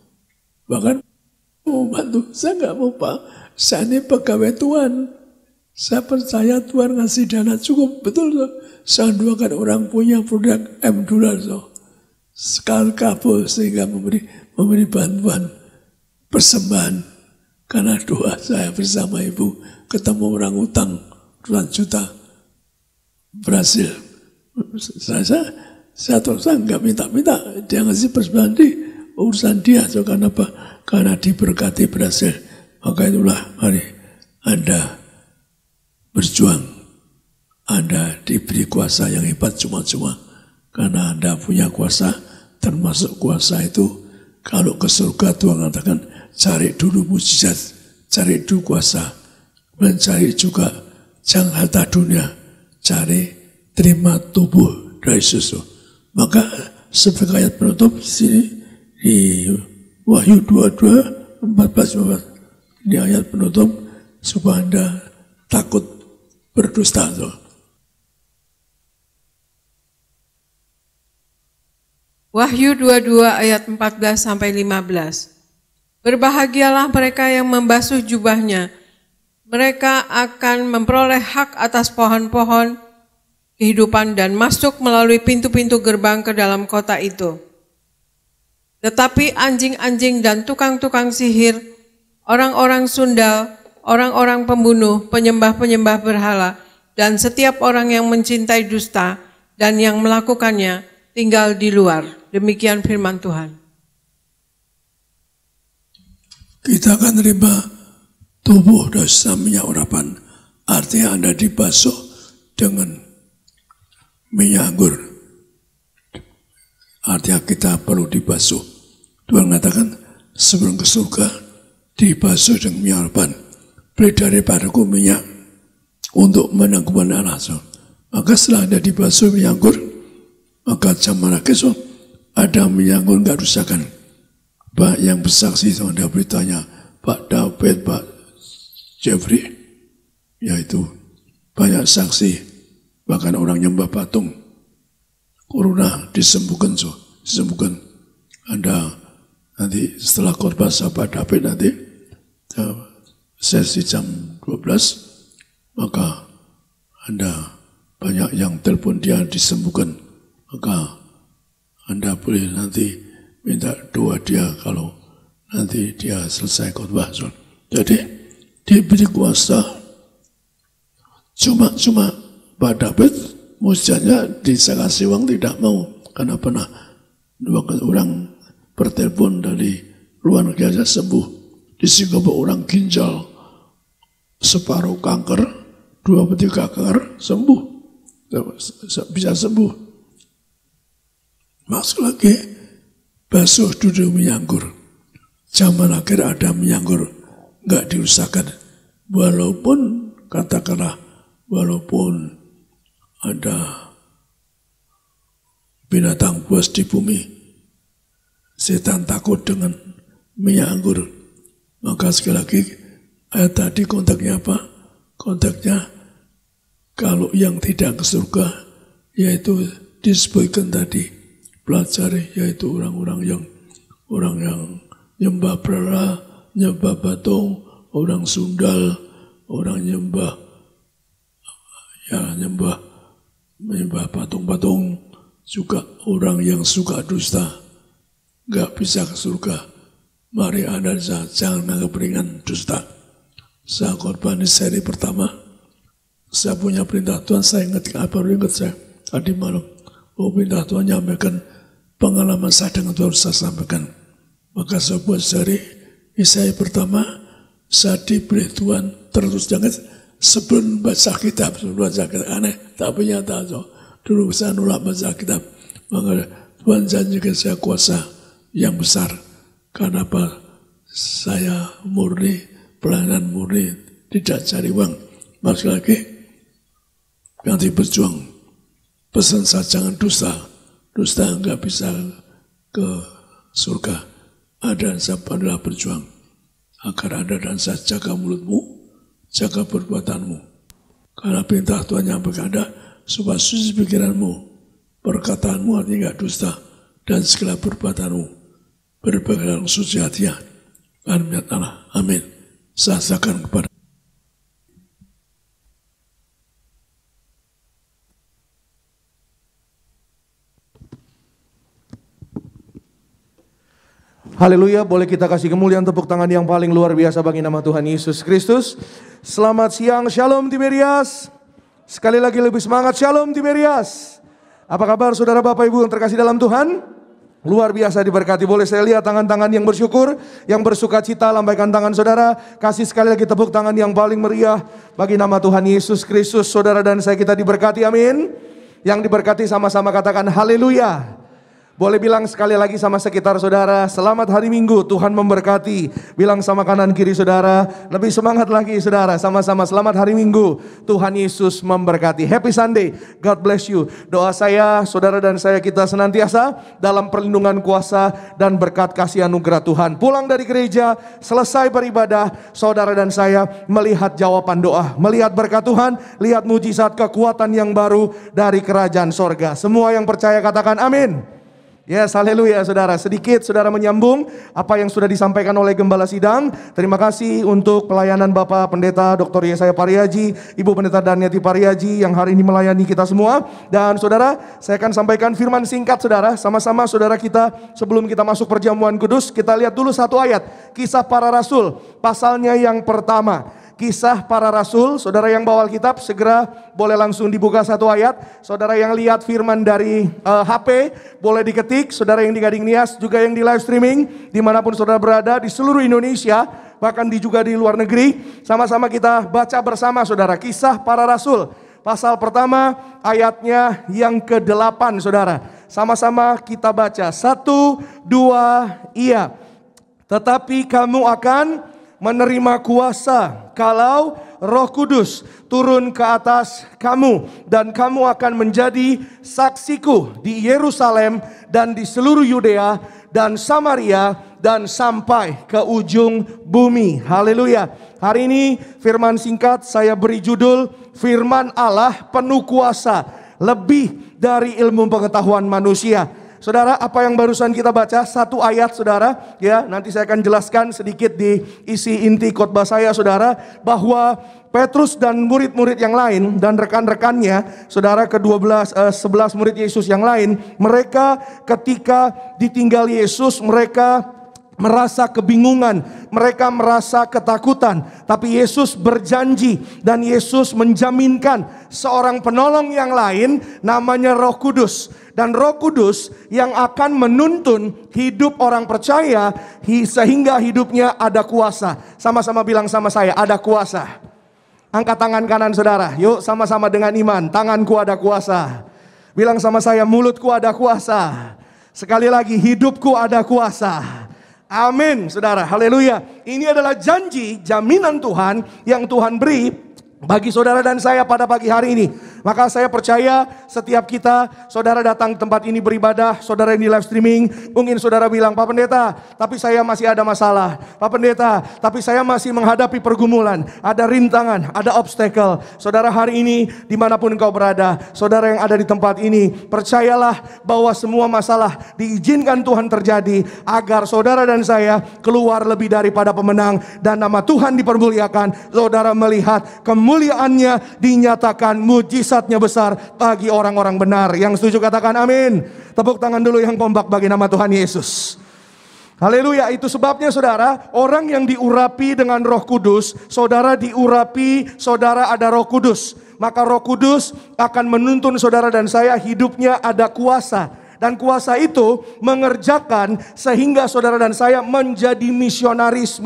bahkan mau bantu saya nggak mau Pak, saya ini pegawai Tuhan, saya percaya Tuhan ngasih dana cukup betul saya doakan orang punya produk $M sekali kabur sehingga memberi bantuan persembahan karena doa saya bersama ibu ketemu orang utang ratusan juta berhasil. Saya terus nggak minta dia ngasih persembahan di urusan dia karena apa? Karena diberkati berhasil. Maka itulah mari Anda berjuang, Anda diberi kuasa yang hebat cuma-cuma. Karena Anda punya kuasa, termasuk kuasa itu, kalau ke surga Tuhan katakan, cari dulu mujizat, cari dulu kuasa, dan cari juga jangan harta dunia, cari terima tubuh dari Yesus. Maka sebagai ayat penutup di sini di Wahyu 22, 14. Ini ayat penutup supaya Anda takut berdusta. Wahyu 22 ayat 14 sampai 15. Berbahagialah mereka yang membasuh jubahnya. Mereka akan memperoleh hak atas pohon-pohon kehidupan dan masuk melalui pintu-pintu gerbang ke dalam kota itu. Tetapi anjing-anjing dan tukang-tukang sihir, orang-orang sundal, orang-orang pembunuh, penyembah-penyembah berhala, dan setiap orang yang mencintai dusta dan yang melakukannya tinggal di luar. Demikian firman Tuhan. Kita akan terima tubuh dosa minyak urapan. Artinya Anda dibasuh dengan minyak anggur. Artinya kita perlu dibasuh. Tuhan mengatakan sebelum ke surga dibasuh dengan minyak urapan. Beli daripadaku minyak untuk menangguhkan anak. Maka setelah Anda dibasuh minyak anggur, maka zaman akhir ada minyak anggur enggak rusakan. Pak yang bersaksi sama Anda beritanya, Pak David, Pak Jeffrey, yaitu banyak saksi, bahkan orang nyembah patung, corona disembuhkan, disembuhkan. Anda nanti setelah khotbah Pak David nanti sesi jam 12, maka Anda banyak yang telepon dia disembuhkan, maka Anda boleh nanti minta doa dia kalau nanti dia selesai khotbah. Jadi diberi kuasa. Cuma Pak David mujizatnya dikasih uang tidak mau, karena pernah dua orang bertelepon dari luar negeri aja sembuh. Di Singapura orang ginjal separuh kanker, 2/3 kanker sembuh, bisa sembuh. Masuk lagi basuh duduk minyak anggur. Zaman akhir ada minyak anggur enggak diusahakan. Walaupun katakanlah walaupun ada binatang buas di bumi, setan takut dengan minyak anggur. Maka sekali lagi ayat tadi kontaknya apa? Kontaknya kalau yang tidak ke surga yaitu disebutkan tadi. Pelajari yaitu orang yang nyembah berhala, nyembah patung, orang sundal, orang nyembah patung-patung, juga orang yang suka dusta, nggak bisa ke surga. Mari Anda jangan anggap ringan dusta. Saya korban di seri pertama, saya punya perintah Tuhan, saya ingat saya tadi malam. Perintah Tuhan nyampaikan pengalaman saya dengan Tuhan saya sampaikan. Maka saya buat seri Yesaya pertama, saya diberi Tuhan terus jangan sebelum baca kitab, aneh, tapi nyata. Dulu saya nolak baca kitab, maka Tuhan janjikan saya kuasa yang besar. Karena apa? Saya murni, pelayanan murni, tidak cari uang. Masuk lagi, nanti berjuang. Pesan saya jangan dusta. Dusta enggak bisa ke surga. Ada dan saya adalah berjuang. Agar ada dan saya jaga mulutmu, jaga perbuatanmu. Karena perintah Tuhan yang berkata, supaya suci pikiranmu, perkataanmu artinya enggak dusta, dan segala perbuatanmu berbagai suci hatinya. Amin. Amin. Saya serahkan kepada Haleluya, boleh kita kasih kemuliaan tepuk tangan yang paling luar biasa bagi nama Tuhan Yesus Kristus. Selamat siang, Shalom Tiberias. Sekali lagi lebih semangat, Shalom Tiberias. Apa kabar saudara Bapak Ibu yang terkasih dalam Tuhan? Luar biasa diberkati, boleh saya lihat tangan-tangan yang bersyukur, yang bersuka cita, lambaikan tangan saudara. Kasih sekali lagi tepuk tangan yang paling meriah bagi nama Tuhan Yesus Kristus. Saudara dan saya kita diberkati, amin. Yang diberkati sama-sama katakan haleluya. Boleh bilang sekali lagi sama sekitar saudara, selamat hari Minggu, Tuhan memberkati. Bilang sama kanan kiri saudara, lebih semangat lagi saudara, sama-sama selamat hari Minggu, Tuhan Yesus memberkati. Happy Sunday, God bless you. Doa saya, saudara dan saya kita senantiasa dalam perlindungan kuasa dan berkat kasih anugerah Tuhan. Pulang dari gereja, selesai beribadah, saudara dan saya melihat jawaban doa, melihat berkat Tuhan, lihat mujizat kekuatan yang baru dari kerajaan sorga. Semua yang percaya katakan amin. Yes, haleluya saudara. Sedikit saudara menyambung apa yang sudah disampaikan oleh Gembala Sidang. Terima kasih untuk pelayanan Bapak Pendeta Dr. Yesaya Pariaji, Ibu Pendeta Daniati Pariaji yang hari ini melayani kita semua. Dan saudara, saya akan sampaikan firman singkat saudara. Sama-sama saudara kita sebelum kita masuk perjamuan kudus, kita lihat dulu satu ayat. Kisah Para Rasul, pasalnya yang pertama. Kisah Para Rasul, saudara yang bawa Alkitab segera boleh langsung dibuka satu ayat. Saudara yang lihat firman dari HP boleh diketik. Saudara yang di Gading Nias juga yang di live streaming dimanapun saudara berada di seluruh Indonesia, bahkan juga di luar negeri. Sama-sama kita baca bersama saudara. Kisah Para Rasul pasal pertama ayatnya yang ke-8 saudara. Sama-sama kita baca. 1, 2, iya. Tetapi kamu akan menerima kuasa kalau Roh Kudus turun ke atas kamu, dan kamu akan menjadi saksiku di Yerusalem dan di seluruh Yudea dan Samaria dan sampai ke ujung bumi. Haleluya. Hari ini firman singkat saya beri judul Firman Allah penuh kuasa, lebih dari ilmu pengetahuan manusia. Saudara, apa yang barusan kita baca, satu ayat saudara, ya nanti saya akan jelaskan sedikit di isi inti khotbah saya saudara, bahwa Petrus dan murid-murid yang lain dan rekan-rekannya, saudara ke-11 murid Yesus yang lain, mereka ketika ditinggal Yesus, mereka merasa kebingungan, mereka merasa ketakutan. Tapi Yesus berjanji dan Yesus menjaminkan seorang penolong yang lain namanya Roh Kudus. Dan Roh Kudus yang akan menuntun hidup orang percaya sehingga hidupnya ada kuasa. Sama-sama bilang sama saya, ada kuasa. Angkat tangan kanan saudara, yuk sama-sama dengan iman. Tanganku ada kuasa. Bilang sama saya, mulutku ada kuasa. Sekali lagi, hidupku ada kuasa. Amin saudara, haleluya. Ini adalah janji, jaminan Tuhan yang Tuhan beri bagi saudara dan saya pada pagi hari ini. Maka saya percaya setiap kita, saudara datang ke tempat ini beribadah, saudara yang di live streaming, mungkin saudara bilang, Pak Pendeta, tapi saya masih ada masalah. Pak Pendeta, tapi saya masih menghadapi pergumulan, ada rintangan, ada obstacle. Saudara hari ini, dimanapun engkau berada, saudara yang ada di tempat ini, percayalah bahwa semua masalah diizinkan Tuhan terjadi, agar saudara dan saya keluar lebih daripada pemenang, dan nama Tuhan dipermuliakan. Saudara melihat kemuliaannya dinyatakan, mujizatnya besar bagi orang-orang benar. Yang setuju katakan amin. Tepuk tangan dulu yang kompak bagi nama Tuhan Yesus. Haleluya. Itu sebabnya saudara, orang yang diurapi dengan Roh Kudus, saudara diurapi, saudara ada Roh Kudus, maka Roh Kudus akan menuntun saudara dan saya hidupnya ada kuasa. Dan kuasa itu mengerjakan sehingga saudara dan saya menjadi misionaris,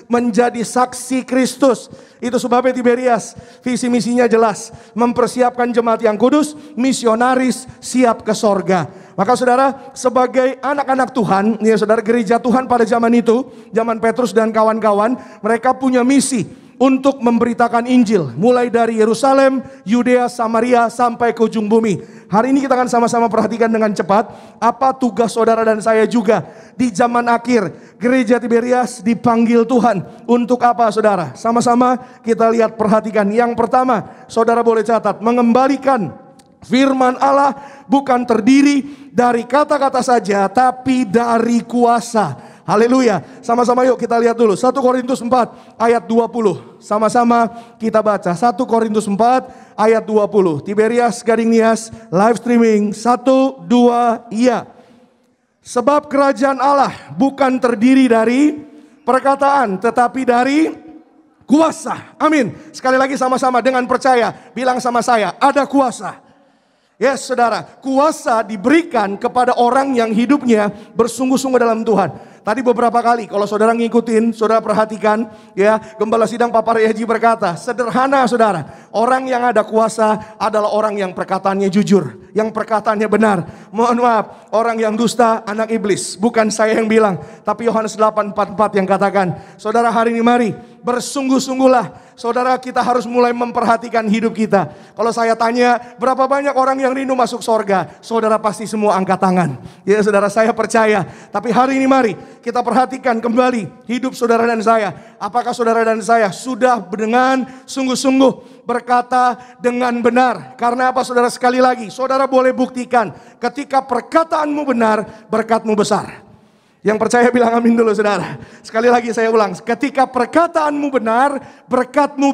menjadi saksi Kristus. Itu sebabnya Tiberias, visi misinya jelas, mempersiapkan jemaat yang kudus, misionaris siap ke sorga. Maka saudara, sebagai anak-anak Tuhan, ya saudara, gereja Tuhan pada zaman itu, zaman Petrus dan kawan-kawan, mereka punya misi untuk memberitakan Injil, mulai dari Yerusalem, Yudea, Samaria, sampai ke ujung bumi. Hari ini kita akan sama-sama perhatikan dengan cepat apa tugas saudara dan saya juga di zaman akhir. Gereja Tiberias dipanggil Tuhan untuk apa saudara? Sama-sama kita lihat, perhatikan. Yang pertama, saudara boleh catat, mengembalikan firman Allah bukan terdiri dari kata-kata saja, tapi dari kuasa. Haleluya. Sama-sama yuk kita lihat dulu 1 Korintus 4 ayat 20. Sama-sama kita baca 1 Korintus 4 ayat 20. Tiberias Gading Nias live streaming 1, 2, iya. Sebab kerajaan Allah bukan terdiri dari perkataan, tetapi dari kuasa. Amin. Sekali lagi sama-sama dengan percaya, bilang sama saya, ada kuasa. Yes saudara, kuasa diberikan kepada orang yang hidupnya bersungguh-sungguh dalam Tuhan. Tadi beberapa kali kalau saudara ngikutin, saudara perhatikan ya, Gembala Sidang Pak Pariaji berkata, sederhana saudara, orang yang ada kuasa adalah orang yang perkataannya jujur, yang perkataannya benar. Mohon maaf, Orang yang dusta anak iblis. Bukan saya yang bilang, tapi Yohanes 8:44 yang katakan, saudara hari ini mari bersungguh-sungguhlah. Saudara, kita harus mulai memperhatikan hidup kita. Kalau saya tanya, berapa banyak orang yang rindu masuk sorga? Saudara pasti semua angkat tangan. Ya saudara, saya percaya. Tapi hari ini mari kita perhatikan kembali hidup saudara dan saya. Apakah saudara dan saya sudah dengan sungguh-sungguh berkata dengan benar? Karena apa saudara, sekali lagi, saudara boleh buktikan ketika perkataanmu benar, berkatmu besar. Yang percaya bilang amin dulu saudara. Sekali lagi saya ulang, ketika perkataanmu benar, berkatmu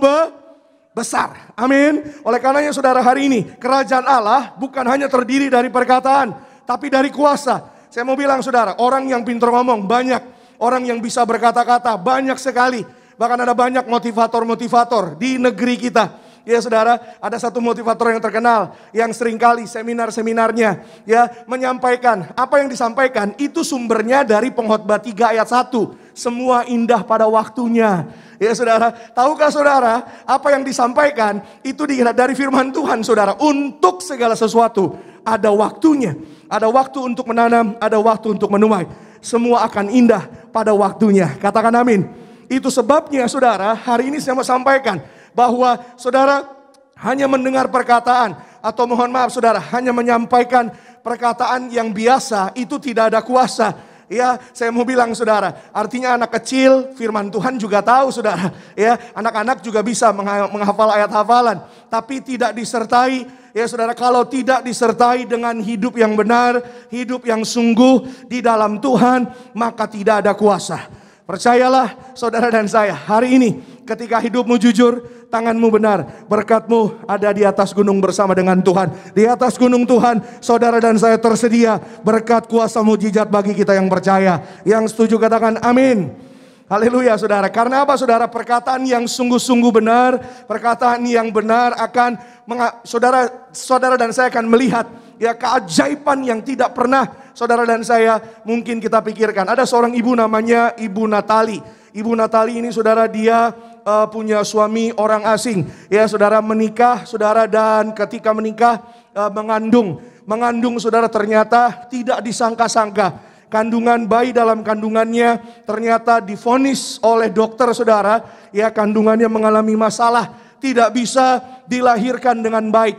besar. Amin. Oleh karenanya saudara, hari ini kerajaan Allah bukan hanya terdiri dari perkataan, tapi dari kuasa. Saya mau bilang saudara, orang yang pintar ngomong banyak, orang yang bisa berkata-kata banyak sekali. Bahkan ada banyak motivator-motivator di negeri kita. Ya saudara, ada satu motivator yang terkenal yang seringkali seminar-seminarnya ya menyampaikan, apa yang disampaikan itu sumbernya dari Pengkhotbah 3 ayat 1. Semua indah pada waktunya. Ya saudara, tahukah saudara apa yang disampaikan itu dari firman Tuhan saudara. Untuk segala sesuatu ada waktunya. Ada waktu untuk menanam, ada waktu untuk menuai. Semua akan indah pada waktunya. Katakan amin. Itu sebabnya saudara, hari ini saya mau sampaikan bahwa saudara hanya mendengar perkataan, atau mohon maaf saudara, hanya menyampaikan perkataan yang biasa, itu tidak ada kuasa. Ya, saya mau bilang saudara, artinya anak kecil firman Tuhan juga tahu saudara. Ya, anak-anak juga bisa menghafal ayat hafalan, tapi tidak disertai. Ya saudara, kalau tidak disertai dengan hidup yang benar, hidup yang sungguh di dalam Tuhan, maka tidak ada kuasa. Percayalah saudara dan saya, hari ini ketika hidupmu jujur, tanganmu benar, berkatmu ada di atas gunung bersama dengan Tuhan. Di atas gunung Tuhan, saudara dan saya tersedia berkat kuasa mujizat bagi kita yang percaya. Yang setuju katakan amin. Haleluya saudara. Karena apa saudara? Perkataan yang sungguh-sungguh benar, perkataan yang benar akan saudara dan saya akan melihat ya keajaiban yang tidak pernah saudara dan saya mungkin kita pikirkan. Ada seorang ibu namanya Ibu Natali. Ibu Natali ini saudara, dia punya suami orang asing. Ya saudara, menikah saudara, dan ketika menikah mengandung saudara, ternyata tidak disangka-sangka. Kandungan bayi dalam kandungannya ternyata divonis oleh dokter saudara, ya kandungannya mengalami masalah, tidak bisa dilahirkan dengan baik,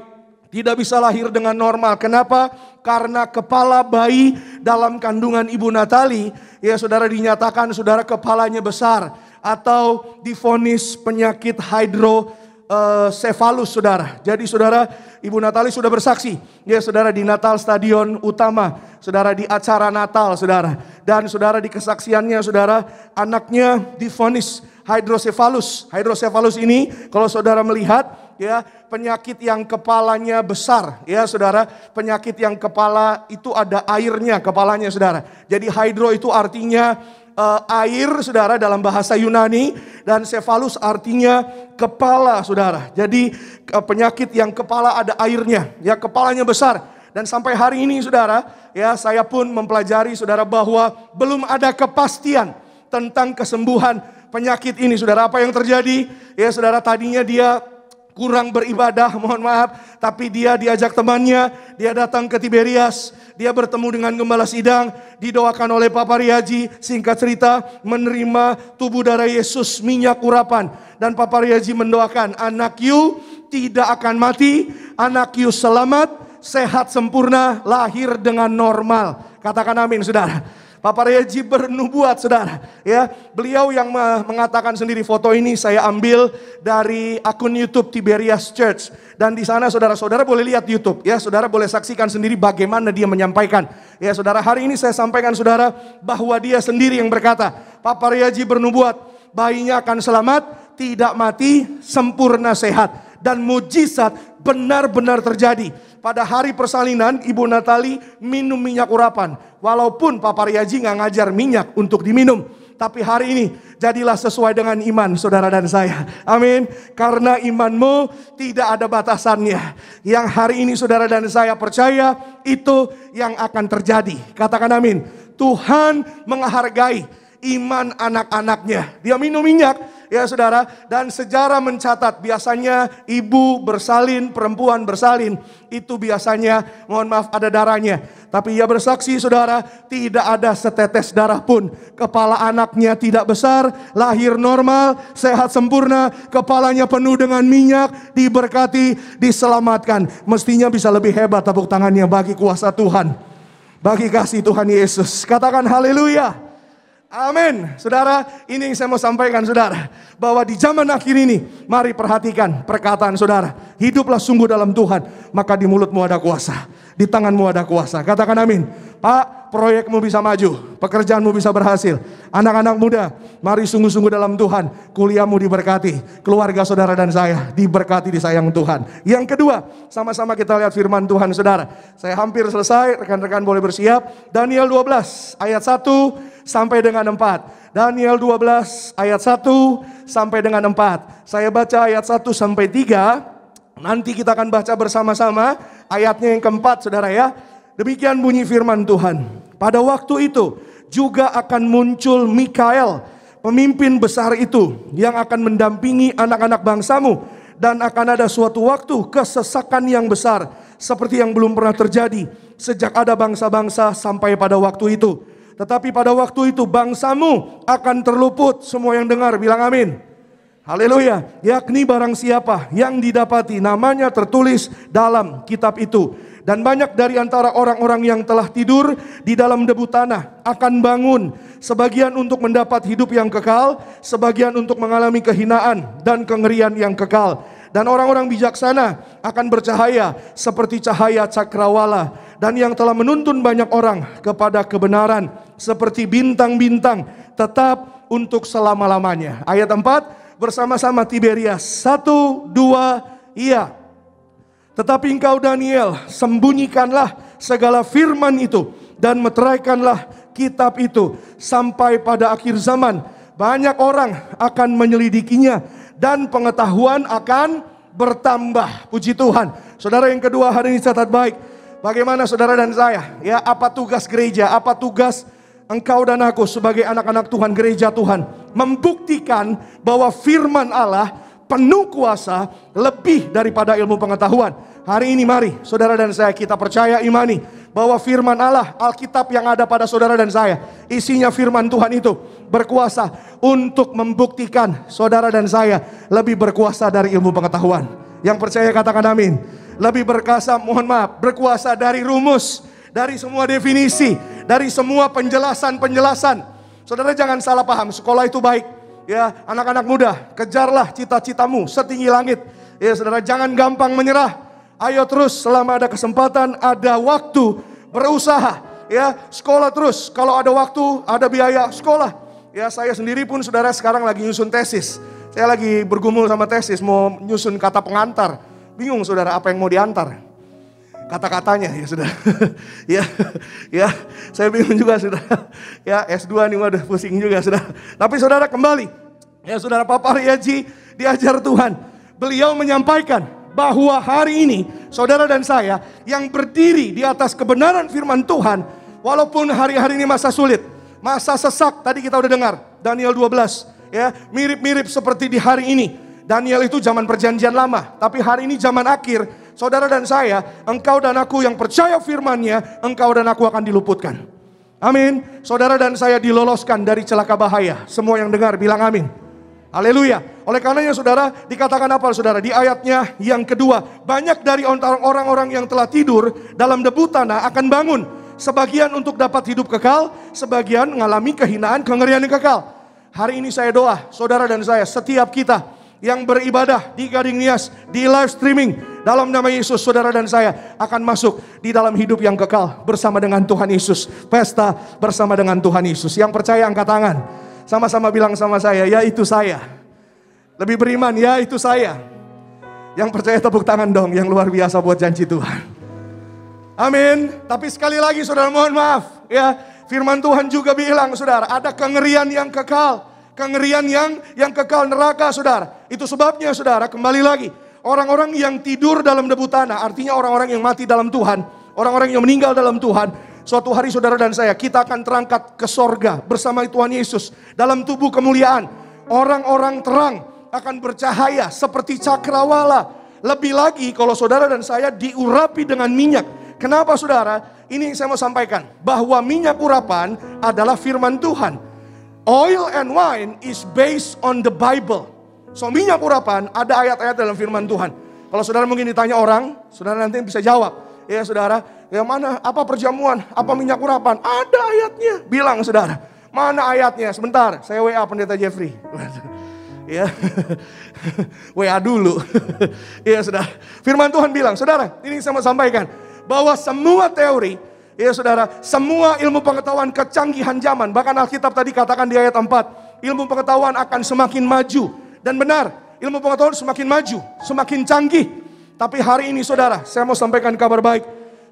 tidak bisa lahir dengan normal. Kenapa? Karena kepala bayi dalam kandungan Ibu Natali, ya saudara, dinyatakan saudara kepalanya besar, atau divonis penyakit hidrosefalus saudara. Jadi saudara, Ibu Natali sudah bersaksi, ya saudara, di Natal Stadion Utama, saudara, di acara Natal saudara. Dan saudara, di kesaksiannya saudara, anaknya divonis hidrosefalus. Hidrosefalus ini kalau saudara melihat ya, penyakit yang kepalanya besar, ya saudara, penyakit yang kepala itu ada airnya kepalanya saudara. Jadi hydro itu artinya air saudara dalam bahasa Yunani, dan cephalus artinya kepala saudara. Jadi penyakit yang kepala ada airnya, ya kepalanya besar. Dan sampai hari ini saudara, ya saya pun mempelajari saudara bahwa belum ada kepastian tentang kesembuhan penyakit ini saudara. Apa yang terjadi? Ya saudara, tadinya dia kurang beribadah, mohon maaf, tapi dia diajak temannya, dia datang ke Tiberias, dia bertemu dengan gembala sidang, didoakan oleh Papa Riaji, singkat cerita menerima tubuh darah Yesus, minyak urapan, dan Papa Riaji mendoakan, anak you tidak akan mati, anak you selamat, sehat sempurna, lahir dengan normal. Katakan amin saudara. Papa Riaji bernubuat saudara, ya. Beliau yang mengatakan sendiri, foto ini saya ambil dari akun YouTube Tiberias Church, dan di sana saudara-saudara boleh lihat YouTube, ya. Saudara boleh saksikan sendiri bagaimana dia menyampaikan. Ya saudara, hari ini saya sampaikan saudara bahwa dia sendiri yang berkata, Papa Riaji bernubuat, bayinya akan selamat, tidak mati, sempurna sehat, dan mujizat benar-benar terjadi. Pada hari persalinan Ibu Natali minum minyak urapan. Walaupun Papa Riaji nggak ngajar minyak untuk diminum, tapi hari ini jadilah sesuai dengan iman saudara dan saya. Amin. Karena imanmu tidak ada batasannya. Yang hari ini saudara dan saya percaya itu yang akan terjadi. Katakan amin. Tuhan menghargai iman anak-anaknya. Dia minum minyak, ya saudara, dan sejarah mencatat biasanya ibu bersalin, perempuan bersalin, itu biasanya mohon maaf ada darahnya. Tapi ia bersaksi saudara, tidak ada setetes darah pun. Kepala anaknya tidak besar, lahir normal, sehat sempurna, kepalanya penuh dengan minyak, diberkati, diselamatkan. Mestinya bisa lebih hebat tepuk tangannya bagi kuasa Tuhan, bagi kasih Tuhan Yesus. Katakan haleluya. Amin. Saudara, ini yang saya mau sampaikan saudara, bahwa di zaman akhir ini, mari perhatikan perkataan saudara. Hiduplah sungguh dalam Tuhan, maka di mulutmu ada kuasa, di tanganmu ada kuasa. Katakan amin. Pak, proyekmu bisa maju, pekerjaanmu bisa berhasil. Anak-anak muda, mari sungguh-sungguh dalam Tuhan. Kuliahmu diberkati, keluarga saudara dan saya diberkati, disayang Tuhan. Yang kedua, sama-sama kita lihat firman Tuhan saudara. Saya hampir selesai, rekan-rekan boleh bersiap. Daniel 12 ayat 1 sampai dengan 4. Daniel 12 ayat 1 sampai dengan 4. Saya baca ayat 1 sampai 3. Nanti kita akan baca bersama-sama ayatnya yang keempat saudara ya. Demikian bunyi firman Tuhan. Pada waktu itu juga akan muncul Mikael, pemimpin besar itu, yang akan mendampingi anak-anak bangsamu. Dan akan ada suatu waktu kesesakan yang besar, seperti yang belum pernah terjadi sejak ada bangsa-bangsa sampai pada waktu itu. Tetapi pada waktu itu bangsamu akan terluput. Semua yang dengar bilang amin. Haleluya. Yakni barang siapa yang didapati namanya tertulis dalam kitab itu. Dan banyak dari antara orang-orang yang telah tidur di dalam debu tanah akan bangun. Sebagian untuk mendapat hidup yang kekal, sebagian untuk mengalami kehinaan dan kengerian yang kekal. Dan orang-orang bijaksana akan bercahaya seperti cahaya cakrawala. Dan yang telah menuntun banyak orang kepada kebenaran seperti bintang-bintang tetap untuk selama-lamanya. Ayat 4 bersama-sama Tiberias. 1, 2, iya. Tetapi engkau Daniel, sembunyikanlah segala firman itu dan meteraikanlah kitab itu sampai pada akhir zaman. Banyak orang akan menyelidikinya dan pengetahuan akan bertambah. Puji Tuhan. Saudara, yang kedua hari ini catat baik. Bagaimana saudara dan saya, ya, apa tugas gereja, apa tugas engkau dan aku sebagai anak-anak Tuhan, gereja Tuhan, membuktikan bahwa firman Allah penuh kuasa lebih daripada ilmu pengetahuan. Hari ini mari saudara dan saya kita percaya, imani bahwa firman Allah, Alkitab yang ada pada saudara dan saya, isinya firman Tuhan itu berkuasa untuk membuktikan saudara dan saya lebih berkuasa dari ilmu pengetahuan. Yang percaya katakan amin. Lebih berkuasa, berkuasa dari rumus, dari semua definisi, dari semua penjelasan-penjelasan. Saudara jangan salah paham, sekolah itu baik. Ya, anak-anak muda, kejarlah cita-citamu setinggi langit. Ya, saudara jangan gampang menyerah. Ayo terus selama ada kesempatan, ada waktu, berusaha. Ya, sekolah terus. Kalau ada waktu, ada biaya, sekolah. Ya, saya sendiri pun saudara sekarang lagi nyusun tesis. Saya lagi bergumul sama tesis, mau nyusun kata pengantar. Bingung saudara apa yang mau diantar, kata-katanya ya saudara. ya, saya bingung juga saudara. Ya, S2 nih waduh pusing juga saudara. Tapi saudara kembali, ya saudara, Papa Riyadi diajar Tuhan. Beliau menyampaikan bahwa hari ini saudara dan saya yang berdiri di atas kebenaran firman Tuhan, walaupun hari-hari ini masa sulit, masa sesak, tadi kita udah dengar Daniel 12, ya, mirip-mirip seperti di hari ini. Daniel itu zaman perjanjian lama, tapi hari ini zaman akhir. Saudara dan saya, engkau dan aku yang percaya firman-Nya, engkau dan aku akan diluputkan. Amin. Saudara dan saya diloloskan dari celaka bahaya. Semua yang dengar bilang amin. Haleluya. Oleh karenanya saudara, dikatakan apa saudara? Di ayatnya yang kedua, banyak dari orang-orang yang telah tidur dalam debu tanah akan bangun. Sebagian untuk dapat hidup kekal, sebagian mengalami kehinaan, kengerian yang kekal. Hari ini saya doa, saudara dan saya, setiap kita yang beribadah di Gading Nias, di live streaming, dalam nama Yesus, saudara dan saya akan masuk di dalam hidup yang kekal bersama dengan Tuhan Yesus. Pesta bersama dengan Tuhan Yesus. Yang percaya angkat tangan, sama-sama bilang sama saya, ya itu saya. Lebih beriman, ya itu saya. Yang percaya tepuk tangan dong, yang luar biasa buat janji Tuhan. Amin. Tapi sekali lagi saudara, mohon maaf ya, firman Tuhan juga bilang saudara, ada kengerian yang kekal. Kengerian yang kekal, neraka saudara. Itu sebabnya saudara, kembali lagi, orang-orang yang tidur dalam debu tanah, artinya orang-orang yang mati dalam Tuhan, orang-orang yang meninggal dalam Tuhan. Suatu hari saudara dan saya, kita akan terangkat ke sorga bersama Tuhan Yesus dalam tubuh kemuliaan. Orang-orang terang akan bercahaya seperti cakrawala. Lebih lagi kalau saudara dan saya diurapi dengan minyak, Kenapa saudara? Ini yang saya mau sampaikan. Bahwa minyak urapan adalah firman Tuhan. Oil and wine is based on the Bible. So minyak urapan ada ayat-ayat dalam firman Tuhan. Kalau saudara mungkin ditanya orang, saudara nanti bisa jawab. Ya saudara, yang mana, apa perjamuan, apa minyak urapan? Ada ayatnya. Bilang saudara, mana ayatnya? Sebentar, saya WA Pendeta Jeffrey. Ya, WA dulu. Ya saudara, firman Tuhan bilang, saudara, ini saya mau sampaikan. Bahwa semua teori, ya saudara, semua ilmu pengetahuan kecanggihan zaman. Bahkan Alkitab tadi katakan di ayat 4, ilmu pengetahuan akan semakin maju. Dan benar, ilmu pengetahuan semakin maju, semakin canggih. Tapi hari ini saudara, saya mau sampaikan kabar baik.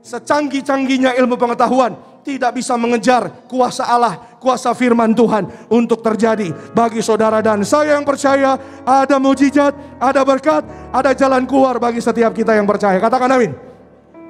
Secanggih-canggihnya ilmu pengetahuan tidak bisa mengejar kuasa Allah, kuasa firman Tuhan untuk terjadi bagi saudara dan saya yang percaya. Ada mujizat, ada berkat, ada jalan keluar bagi setiap kita yang percaya. Katakan amin.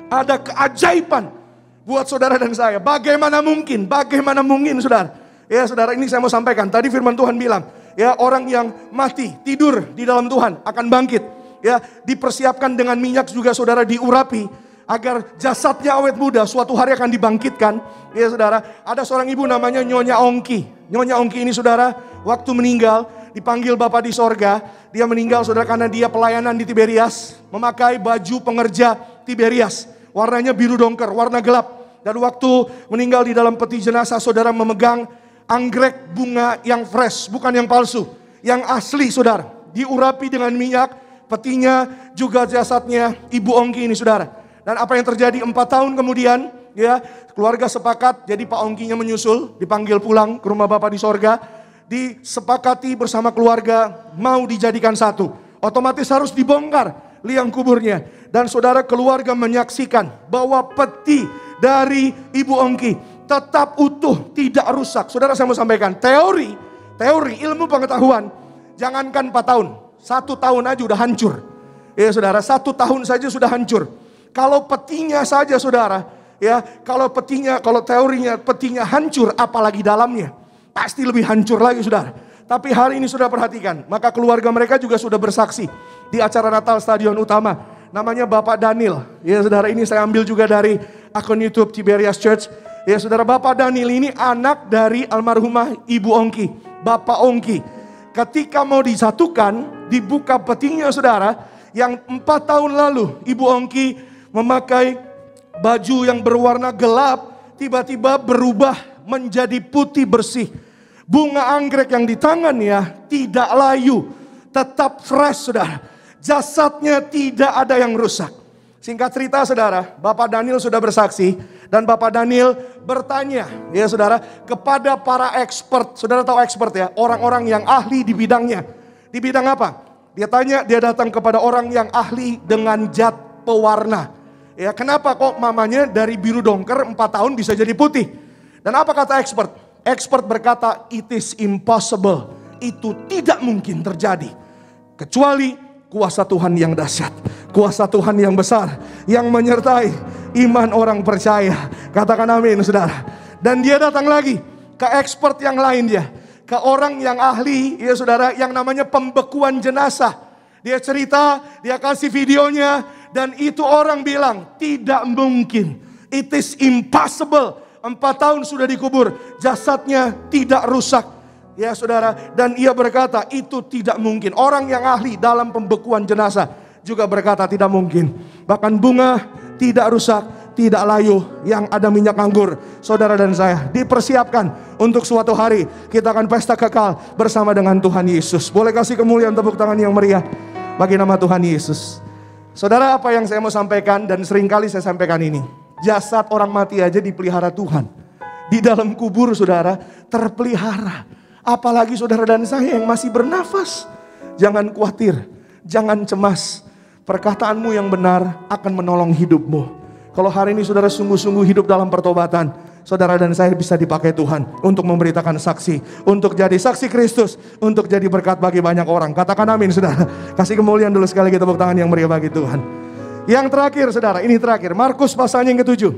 Ada keajaiban buat saudara dan saya. Bagaimana mungkin saudara. Ya saudara, ini saya mau sampaikan. Tadi firman Tuhan bilang, ya orang yang mati, tidur di dalam Tuhan akan bangkit. Ya, dipersiapkan dengan minyak juga saudara, diurapi agar jasadnya awet muda, suatu hari akan dibangkitkan. Ya saudara, ada seorang ibu namanya Nyonya Ongki. Nyonya Ongki ini saudara, waktu meninggal dipanggil Bapa di sorga. Dia meninggal saudara karena dia pelayanan di Tiberias, memakai baju pengerja Tiberias, warnanya biru dongker, warna gelap. Dan waktu meninggal di dalam peti jenazah, saudara memegang anggrek bunga yang fresh, bukan yang palsu, yang asli saudara. Diurapi dengan minyak, petinya juga jasadnya Ibu Ongki ini saudara. Dan apa yang terjadi 4 tahun kemudian, ya keluarga sepakat, jadi Pak Ongkinya menyusul, dipanggil pulang ke rumah Bapa di sorga, disepakati bersama keluarga mau dijadikan satu. Otomatis harus dibongkar liang kuburnya. Dan saudara, keluarga menyaksikan bahwa peti dari Ibu Ongki tetap utuh, tidak rusak. Saudara, saya mau sampaikan teori ilmu pengetahuan, jangankan 4 tahun, 1 tahun aja udah hancur. Ya saudara, 1 tahun saja sudah hancur. Kalau petinya saja saudara, ya kalau teorinya petinya hancur, apalagi dalamnya pasti lebih hancur lagi saudara. Tapi hari ini sudah perhatikan, maka keluarga mereka juga sudah bersaksi di acara Natal Stadion Utama. Namanya Bapak Daniel. Ya saudara, ini saya ambil juga dari akun YouTube Tiberias Church. Ya saudara, Bapak Daniel ini anak dari almarhumah Ibu Ongki, Bapak Ongki. Ketika mau disatukan, dibuka petinya saudara, yang 4 tahun lalu Ibu Ongki memakai baju yang berwarna gelap, tiba-tiba berubah menjadi putih bersih. Bunga anggrek yang di tangannya tidak layu, tetap fresh saudara. Jasadnya tidak ada yang rusak. Singkat cerita saudara, Bapak Daniel sudah bersaksi. Dan Bapak Daniel bertanya, ya saudara, kepada para expert. Saudara tahu expert ya, orang-orang yang ahli di bidangnya. Di bidang apa? Dia datang kepada orang yang ahli dengan zat pewarna. Ya, kenapa kok mamanya dari biru dongker 4 tahun bisa jadi putih? Dan apa kata expert? Expert berkata, it is impossible. Itu tidak mungkin terjadi. Kecuali kuasa Tuhan yang dahsyat. Kuasa Tuhan yang besar. Yang menyertai iman orang percaya. Katakan amin saudara. Dan dia datang lagi ke expert yang lain dia. Ke orang yang ahli ya saudara, yang namanya pembekuan jenazah. Dia cerita, dia kasih videonya. Dan itu orang bilang, tidak mungkin. It is impossible. 4 tahun sudah dikubur, jasadnya tidak rusak. Ya saudara, dan ia berkata itu tidak mungkin. Orang yang ahli dalam pembekuan jenazah juga berkata tidak mungkin. Bahkan bunga tidak rusak, tidak layu, yang ada minyak anggur. Saudara dan saya dipersiapkan untuk suatu hari kita akan pesta kekal bersama dengan Tuhan Yesus. Boleh kasih kemuliaan tepuk tangan yang meriah bagi nama Tuhan Yesus. Saudara, apa yang saya mau sampaikan dan seringkali saya sampaikan ini. Jasad orang mati aja dipelihara Tuhan. Di dalam kubur saudara terpelihara. Apalagi saudara dan saya yang masih bernafas. Jangan khawatir, jangan cemas. Perkataanmu yang benar akan menolong hidupmu. Kalau hari ini saudara sungguh-sungguh hidup dalam pertobatan, saudara dan saya bisa dipakai Tuhan untuk memberitakan saksi, untuk jadi saksi Kristus, untuk jadi berkat bagi banyak orang. Katakan amin saudara. Kasih kemuliaan dulu sekali lagi, tepuk tangan yang meriah bagi Tuhan. Yang terakhir saudara, ini terakhir. Markus pasalnya yang ke-7.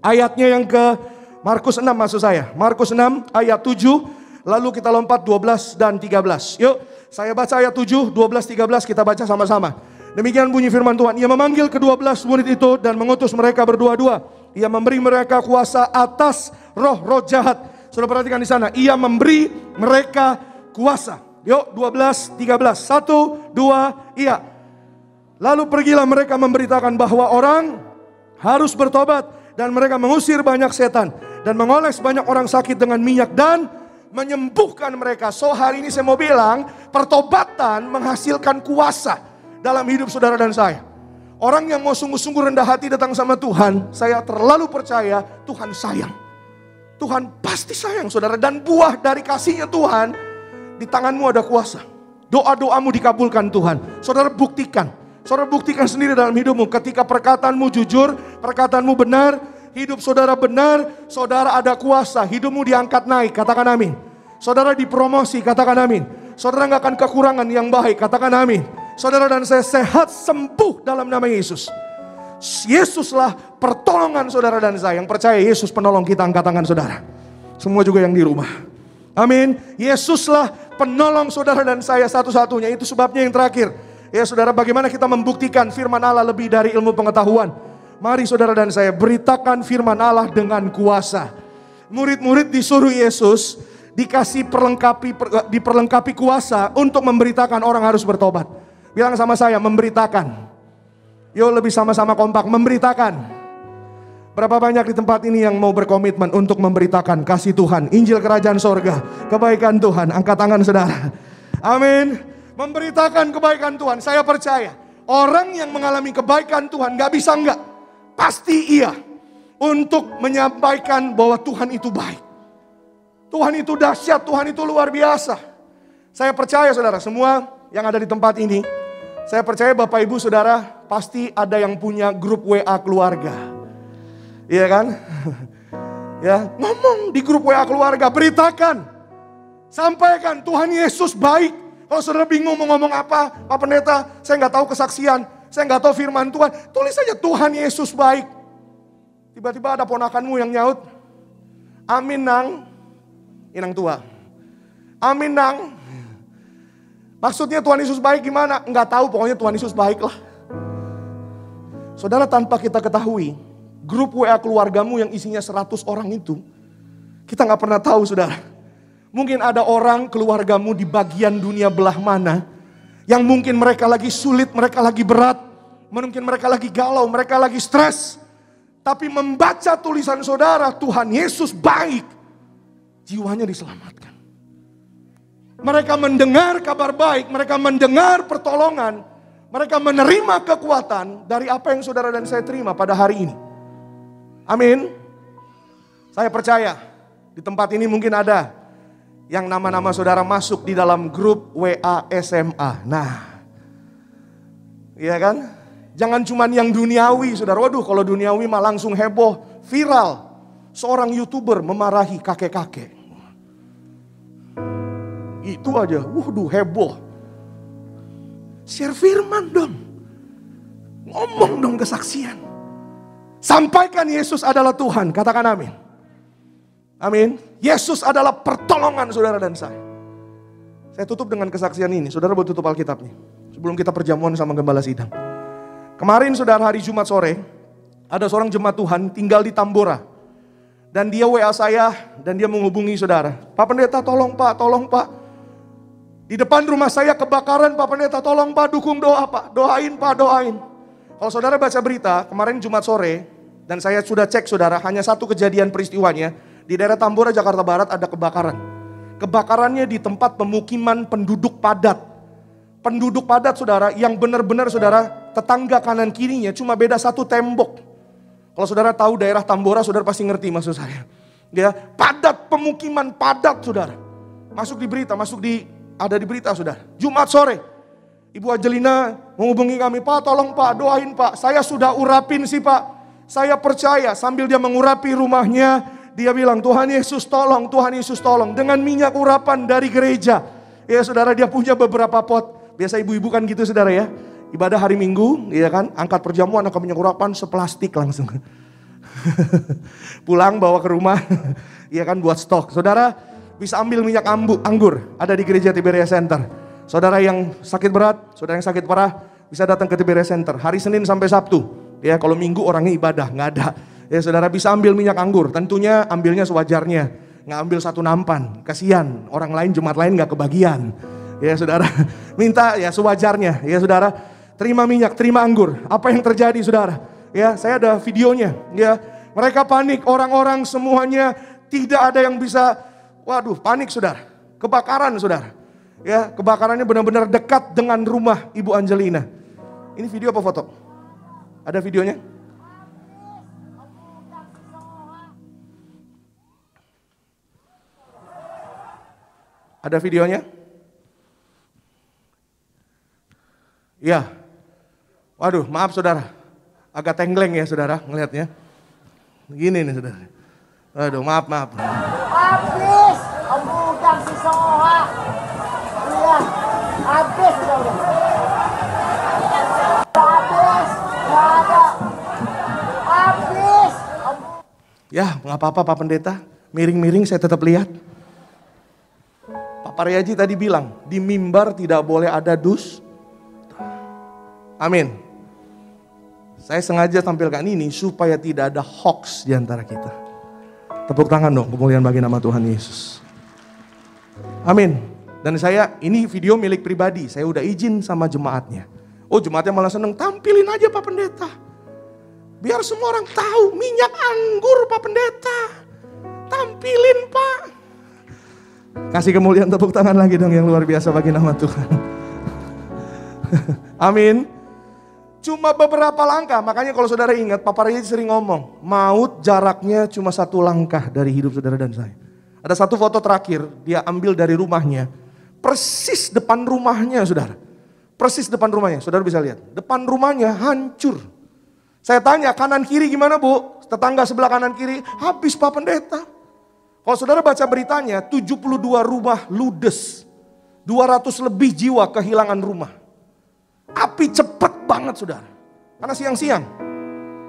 Ayatnya yang ke Markus 6 maksud saya. Markus 6 ayat 7. Lalu kita lompat 12 dan 13. Yuk, saya baca ayat 7, 12, 13 kita baca sama-sama. Demikian bunyi firman Tuhan. Ia memanggil ke-12 murid itu dan mengutus mereka berdua-dua. Ia memberi mereka kuasa atas roh-roh jahat. Sudah perhatikan di sana. Ia memberi mereka kuasa. Yuk 12, 13. 1, 2, iya. Lalu pergilah mereka memberitakan bahwa orang harus bertobat. Dan mereka mengusir banyak setan. Dan mengoles banyak orang sakit dengan minyak dan menyembuhkan mereka. So hari ini saya mau bilang, pertobatan menghasilkan kuasa dalam hidup saudara dan saya. Orang yang mau sungguh-sungguh rendah hati datang sama Tuhan, saya terlalu percaya Tuhan sayang. Tuhan pasti sayang saudara, dan buah dari kasihnya Tuhan, di tanganmu ada kuasa. Doa-doamu dikabulkan Tuhan. Saudara buktikan sendiri dalam hidupmu. Ketika perkataanmu jujur, perkataanmu benar, hidup saudara benar, saudara ada kuasa. Hidupmu diangkat naik, katakan amin. Saudara dipromosi, katakan amin. Saudara gak akan kekurangan yang baik, katakan amin. Saudara dan saya sehat sembuh dalam nama Yesus. Yesuslah pertolongan saudara dan saya. Yang percaya Yesus penolong kita, angkat tangan saudara. Semua juga yang di rumah. Amin. Yesuslah penolong saudara dan saya satu-satunya. Itu sebabnya yang terakhir. Ya saudara, bagaimana kita membuktikan firman Allah lebih dari ilmu pengetahuan? Mari saudara dan saya beritakan firman Allah dengan kuasa. Murid-murid disuruh Yesus diperlengkapi kuasa untuk memberitakan orang harus bertobat. Bilang sama saya, memberitakan. Yuk lebih sama-sama kompak, memberitakan. Berapa banyak di tempat ini yang mau berkomitmen untuk memberitakan kasih Tuhan, Injil Kerajaan Sorga, kebaikan Tuhan? Angkat tangan saudara. Amin. Memberitakan kebaikan Tuhan. Saya percaya orang yang mengalami kebaikan Tuhan gak bisa enggak. Pasti iya. Untuk menyampaikan bahwa Tuhan itu baik. Tuhan itu dahsyat, Tuhan itu luar biasa. Saya percaya saudara, semua yang ada di tempat ini, saya percaya Bapak Ibu Saudara pasti ada yang punya grup WA keluarga. Iya kan? Ya, ngomong di grup WA keluarga, beritakan. Sampaikan Tuhan Yesus baik. Kalau saudara bingung mau ngomong apa, Pak Pendeta, saya nggak tahu kesaksian, saya nggak tahu firman Tuhan, tulis saja Tuhan Yesus baik. Tiba-tiba ada ponakanmu yang nyaut, amin nang, inang tua. Amin nang. Maksudnya Tuhan Yesus baik gimana? Enggak tahu, pokoknya Tuhan Yesus baik lah. Saudara, tanpa kita ketahui, grup WA keluargamu yang isinya 100 orang itu, kita gak pernah tahu saudara. Mungkin ada orang keluargamu di bagian dunia belah mana, yang mungkin mereka lagi sulit, mereka lagi berat, mungkin mereka lagi galau, mereka lagi stres. Tapi membaca tulisan saudara, Tuhan Yesus baik, jiwanya diselamatkan. Mereka mendengar kabar baik, mereka mendengar pertolongan, mereka menerima kekuatan dari apa yang saudara dan saya terima pada hari ini. Amin. Saya percaya di tempat ini mungkin ada yang nama-nama saudara masuk di dalam grup WA SMA. Nah, iya kan? Jangan cuma yang duniawi saudara. Waduh, kalau duniawi mah langsung heboh, viral. Seorang YouTuber memarahi kakek-kakek. Itu aja, waduh heboh. Share firman dong. Ngomong dong kesaksian. Sampaikan Yesus adalah Tuhan, katakan amin. Amin. Yesus adalah pertolongan saudara dan saya. Saya tutup dengan kesaksian ini. Saudara boleh tutup Alkitabnya. Sebelum kita perjamuan sama Gembala Sidang. Kemarin saudara hari Jumat sore, ada seorang jemaat Tuhan tinggal di Tambora. Dan dia WA saya dan dia menghubungi saudara. Pak Pendeta tolong Pak. Di depan rumah saya kebakaran Pak Pendeta, tolong Pak, dukung doa Pak, doain Pak, doain. Kalau saudara baca berita, kemarin Jumat sore, dan saya sudah cek saudara, hanya satu kejadian peristiwanya, di daerah Tambora, Jakarta Barat ada kebakaran. Kebakarannya di tempat pemukiman penduduk padat. Penduduk padat saudara, yang benar-benar saudara, tetangga kanan kirinya cuma beda satu tembok. Kalau saudara tahu daerah Tambora, saudara pasti ngerti maksud saya. Ya, padat, pemukiman padat saudara. Masuk di berita, ada di berita saudara. Jumat sore, Ibu Angelina menghubungi kami, Pak tolong Pak, doain Pak. Saya sudah urapin sih Pak. Saya percaya, sambil dia mengurapi rumahnya, dia bilang Tuhan Yesus tolong, Tuhan Yesus tolong. Dengan minyak urapan dari gereja. Ya saudara, dia punya beberapa pot. Biasa ibu-ibu kan gitu saudara ya. Ibadah hari Minggu, ya kan, angkat perjamuan, angkat minyak urapan seplastik langsung. Pulang bawa ke rumah, ya kan, buat stok. Saudara, bisa ambil minyak anggur, ada di gereja Tiberia Center. Saudara yang sakit berat, saudara yang sakit parah, bisa datang ke Tiberias Center hari Senin sampai Sabtu. Ya, kalau Minggu orangnya ibadah, nggak ada. Ya, saudara bisa ambil minyak anggur, tentunya ambilnya sewajarnya. Nggak ambil satu nampan, kasihan orang lain, jemaat lain nggak kebagian. Ya saudara, minta ya sewajarnya. Ya saudara, terima minyak, terima anggur. Apa yang terjadi saudara? Ya, saya ada videonya. Ya, mereka panik, orang-orang semuanya tidak ada yang bisa. Waduh, panik saudara. Kebakaran saudara. Ya, kebakarannya benar-benar dekat dengan rumah Ibu Angelina. Ini video apa foto? Ada videonya? Ada videonya? Ya. Waduh, maaf saudara. Agak tenggleng ya saudara ngelihatnya. Begini nih saudara. Aduh, maaf. Habis, udang si Soha. Iya, habis udah. Habis, nggak ada. Habis. Ya, nggak apa-apa Pak Pendeta. Miring-miring saya tetap lihat. Pak Paryaji tadi bilang, di mimbar tidak boleh ada dus. Amin. Saya sengaja tampilkan ini supaya tidak ada hoax di antara kita. Tepuk tangan dong, kemuliaan bagi nama Tuhan Yesus. Amin. Dan ini video milik pribadi, saya udah izin sama jemaatnya. Oh, jemaatnya malah seneng, tampilin aja Pak Pendeta. Biar semua orang tahu, minyak anggur Pak Pendeta. Tampilin Pak. Kasih kemuliaan, tepuk tangan lagi dong yang luar biasa bagi nama Tuhan. Amin. Cuma beberapa langkah, makanya kalau saudara ingat, Pak Paryaji sering ngomong, maut jaraknya cuma 1 langkah dari hidup saudara dan saya. Ada satu foto terakhir, dia ambil dari rumahnya, persis depan rumahnya saudara. Persis depan rumahnya, saudara bisa lihat. Depan rumahnya hancur. Saya tanya, kanan kiri gimana Bu? Tetangga sebelah kanan kiri, habis Pak Pendeta. Kalau saudara baca beritanya, 72 rumah ludes. 200 lebih jiwa kehilangan rumah. Api cepat banget saudara. Karena siang-siang.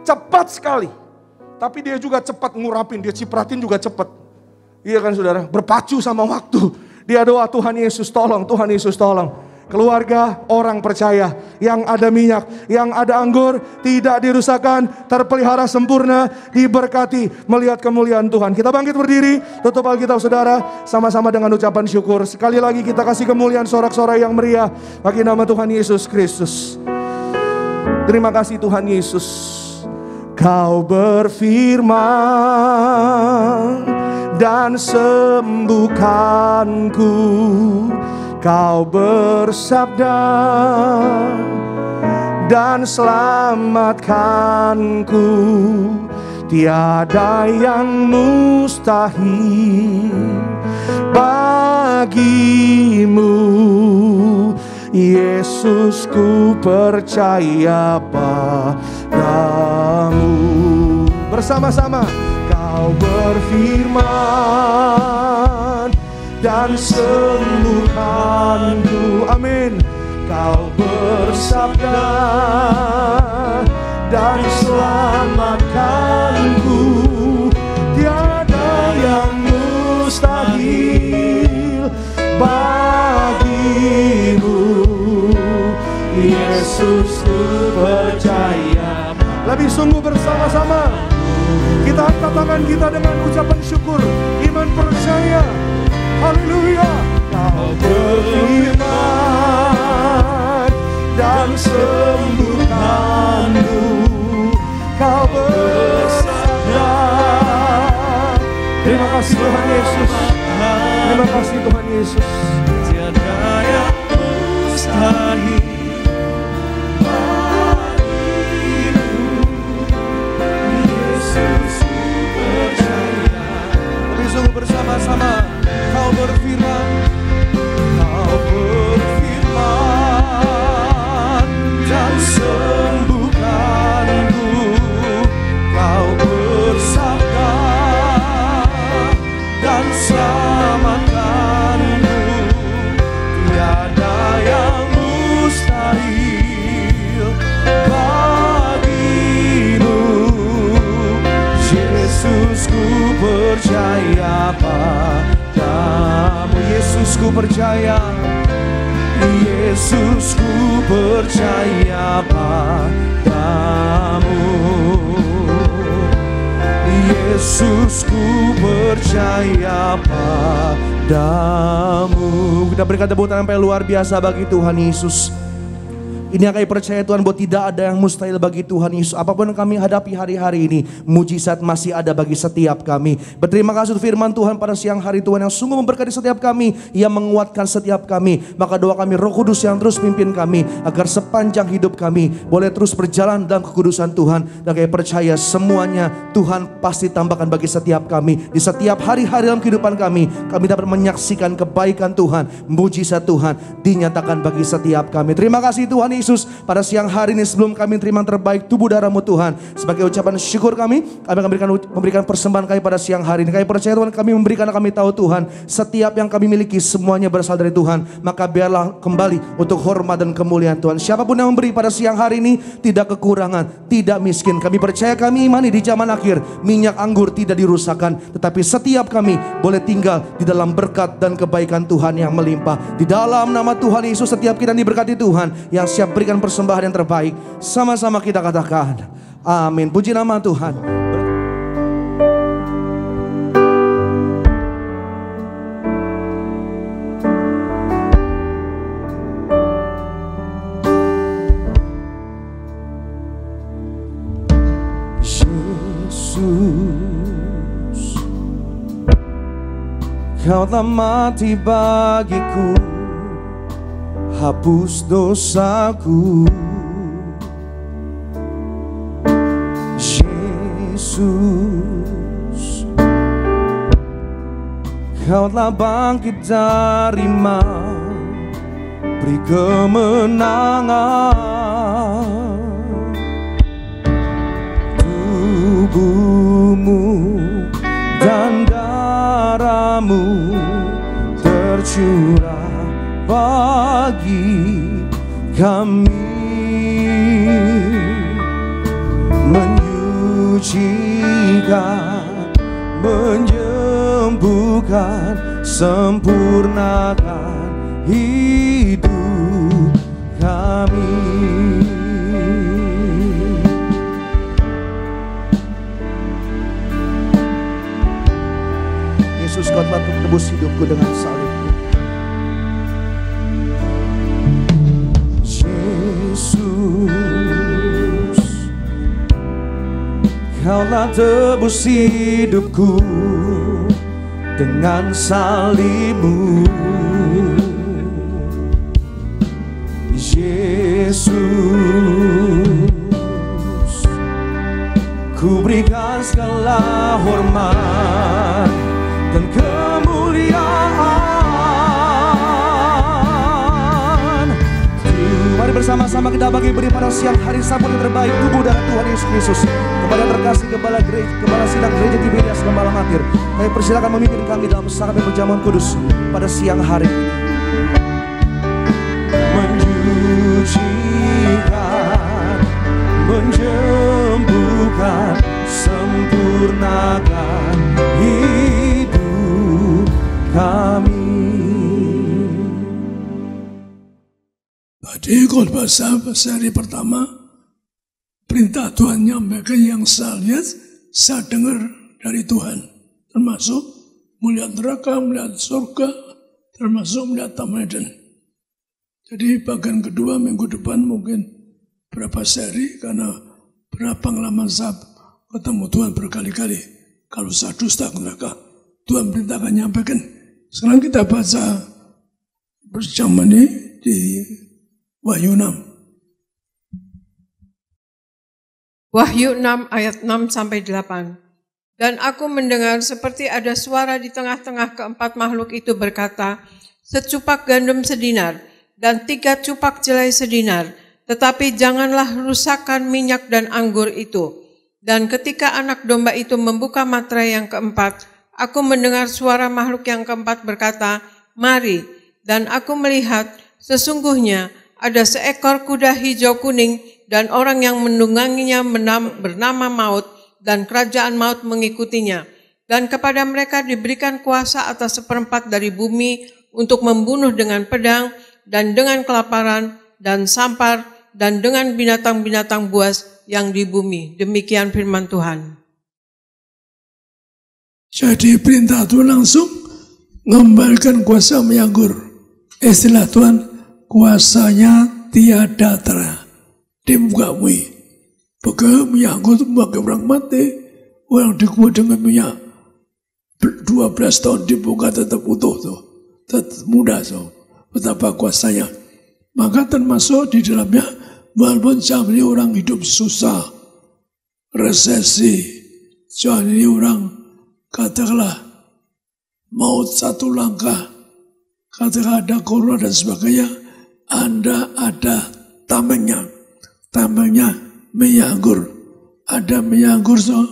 Cepat sekali. Tapi dia juga cepat ngurapin, dia cipratin juga cepat. Iya kan saudara, berpacu sama waktu. Dia doa, Tuhan Yesus tolong, Tuhan Yesus tolong. Keluarga orang percaya yang ada minyak, yang ada anggur, tidak dirusakkan, terpelihara sempurna, diberkati melihat kemuliaan Tuhan. Kita bangkit berdiri, tutup Alkitab saudara, sama-sama dengan ucapan syukur. Sekali lagi kita kasih kemuliaan sorak-sorai yang meriah bagi nama Tuhan Yesus Kristus. Terima kasih Tuhan Yesus. Kau berfirman dan sembuhkanku. Kau bersabda dan selamatkanku. Tiada yang mustahil bagimu. Yesus, ku percaya padamu. Bersama-sama. Kau berfirman dan sembuhkanku. Amin. Kau bersabda dan selamatkanku. Tiada yang mustahil bagimu. Yesus, ku percaya. Lebih sungguh bersama-sama. Kita angkat tangan kita dengan ucapan syukur, iman percaya. Haleluya. Kau berfirman dan sembuhkanku. Kau bersabda. Terima kasih Tuhan Yesus. Terima kasih Tuhan Yesus. Tiada yang mustahil. Bersama-sama kau berfirman, dan sembuhkanku. Kau bersabda dan selamatkanku. Tiada yang mustahil bagimu. Yesus, ku percaya padamu. Yesus, ku percaya. Yesus ku percaya padamu. Yesus ku percaya padamu. Kita berikan tepuk tangan yang luar biasa bagi Tuhan Yesus. Ini yang kami percaya Tuhan, bahwa tidak ada yang mustahil bagi Tuhan Yesus. Apapun yang kami hadapi hari-hari ini, mujizat masih ada bagi setiap kami. Berterima kasih untuk firman Tuhan pada siang hari Tuhan yang sungguh memberkati setiap kami, yang menguatkan setiap kami. Maka doa kami Roh Kudus yang terus pimpin kami, agar sepanjang hidup kami boleh terus berjalan dalam kekudusan Tuhan. Dan kami percaya semuanya Tuhan pasti tambahkan bagi setiap kami. Di setiap hari-hari dalam kehidupan kami dapat menyaksikan kebaikan Tuhan, mujizat Tuhan dinyatakan bagi setiap kami. Terima kasih Tuhan Yesus, pada siang hari ini sebelum kami terima terbaik tubuh darah-Mu Tuhan, sebagai ucapan syukur kami akan memberikan persembahan kami pada siang hari ini. Kami percaya Tuhan, kami memberikan, kami tahu Tuhan, setiap yang kami miliki semuanya berasal dari Tuhan. Maka biarlah kembali untuk hormat dan kemuliaan Tuhan. Siapapun yang memberi pada siang hari ini tidak kekurangan, tidak miskin. Kami percaya, kami imani di zaman akhir minyak anggur tidak dirusakkan, tetapi setiap kami boleh tinggal di dalam berkat dan kebaikan Tuhan yang melimpah. Di dalam nama Tuhan Yesus, setiap kita diberkati Tuhan, yang siap berikan persembahan yang terbaik. Sama-sama kita katakan amin. Puji nama Tuhan. Yesus, Kau telah mati bagiku, hapus dosaku. Yesus, Kau telah bangkit dari maut, beri kemenangan. Tubuhmu dan darahmu tercurah bagi kami, menyucikan, menyembuhkan, sempurnakan hidup kami. Yesus, Kau telah tebus hidupku dengan salib-Mu. Yesus, Kau telah tebus hidupku dengan salib-Mu. Yesus, ku berikan segala hormat dan kemuliaan. Mari bersama-sama kita beri pada siang hari sabun yang terbaik tubuh darah Tuhan Yesus Kristus. Kepada terkasih Kepala Sidang Gereja Tiberias Gembala Matir, kami persilakan memimpin kami dalam sakramen perjamuan kudus pada siang hari ini. Menyucikan, menyembuhkan, sempurnakan hidup kami. Di khotbah seri pertama, perintah Tuhan nyampaikan yang saya lihat, saya dengar dari Tuhan, termasuk melihat neraka, melihat surga, termasuk melihat Taman. Jadi bagian kedua minggu depan mungkin berapa seri, karena berapa pengalaman saya ketemu Tuhan berkali-kali. Kalau saya dusta ke neraka, Tuhan perintahkan nyampaikan. Sekarang kita baca bersama ini di Wahyu 6. Wahyu 6 ayat 6-8. Dan aku mendengar seperti ada suara di tengah-tengah keempat makhluk itu berkata, secupak gandum sedinar dan 3 cupak jelai sedinar, tetapi janganlah rusakkan minyak dan anggur itu. Dan ketika anak domba itu membuka materai yang keempat, aku mendengar suara makhluk yang keempat berkata, mari. Dan aku melihat sesungguhnya ada seekor kuda hijau kuning dan orang yang menungganginya bernama Maut, dan kerajaan maut mengikutinya. Dan kepada mereka diberikan kuasa atas 1/4 dari bumi untuk membunuh dengan pedang, dan dengan kelaparan, dan sampar, dan dengan binatang-binatang buas yang di bumi. Demikian firman Tuhan. Jadi perintah Tuhan langsung mengembalikan kuasa menganggur. Istilah Tuhan, kuasanya tiada tera di muka bumi. Pakai menganggur itu pakai orang mati, orang dikuat dengan minyak 12 tahun di muka tetap utuh tuh, tetap muda tuh. Betapa kuasanya. Maka termasuk di dalamnya, walaupun zaman ini orang hidup susah, resesi, zaman ini orang katakanlah maut satu langkah, katakanlah ada corona dan sebagainya, Anda ada tamengnya minyak anggur. Ada minyak anggur, so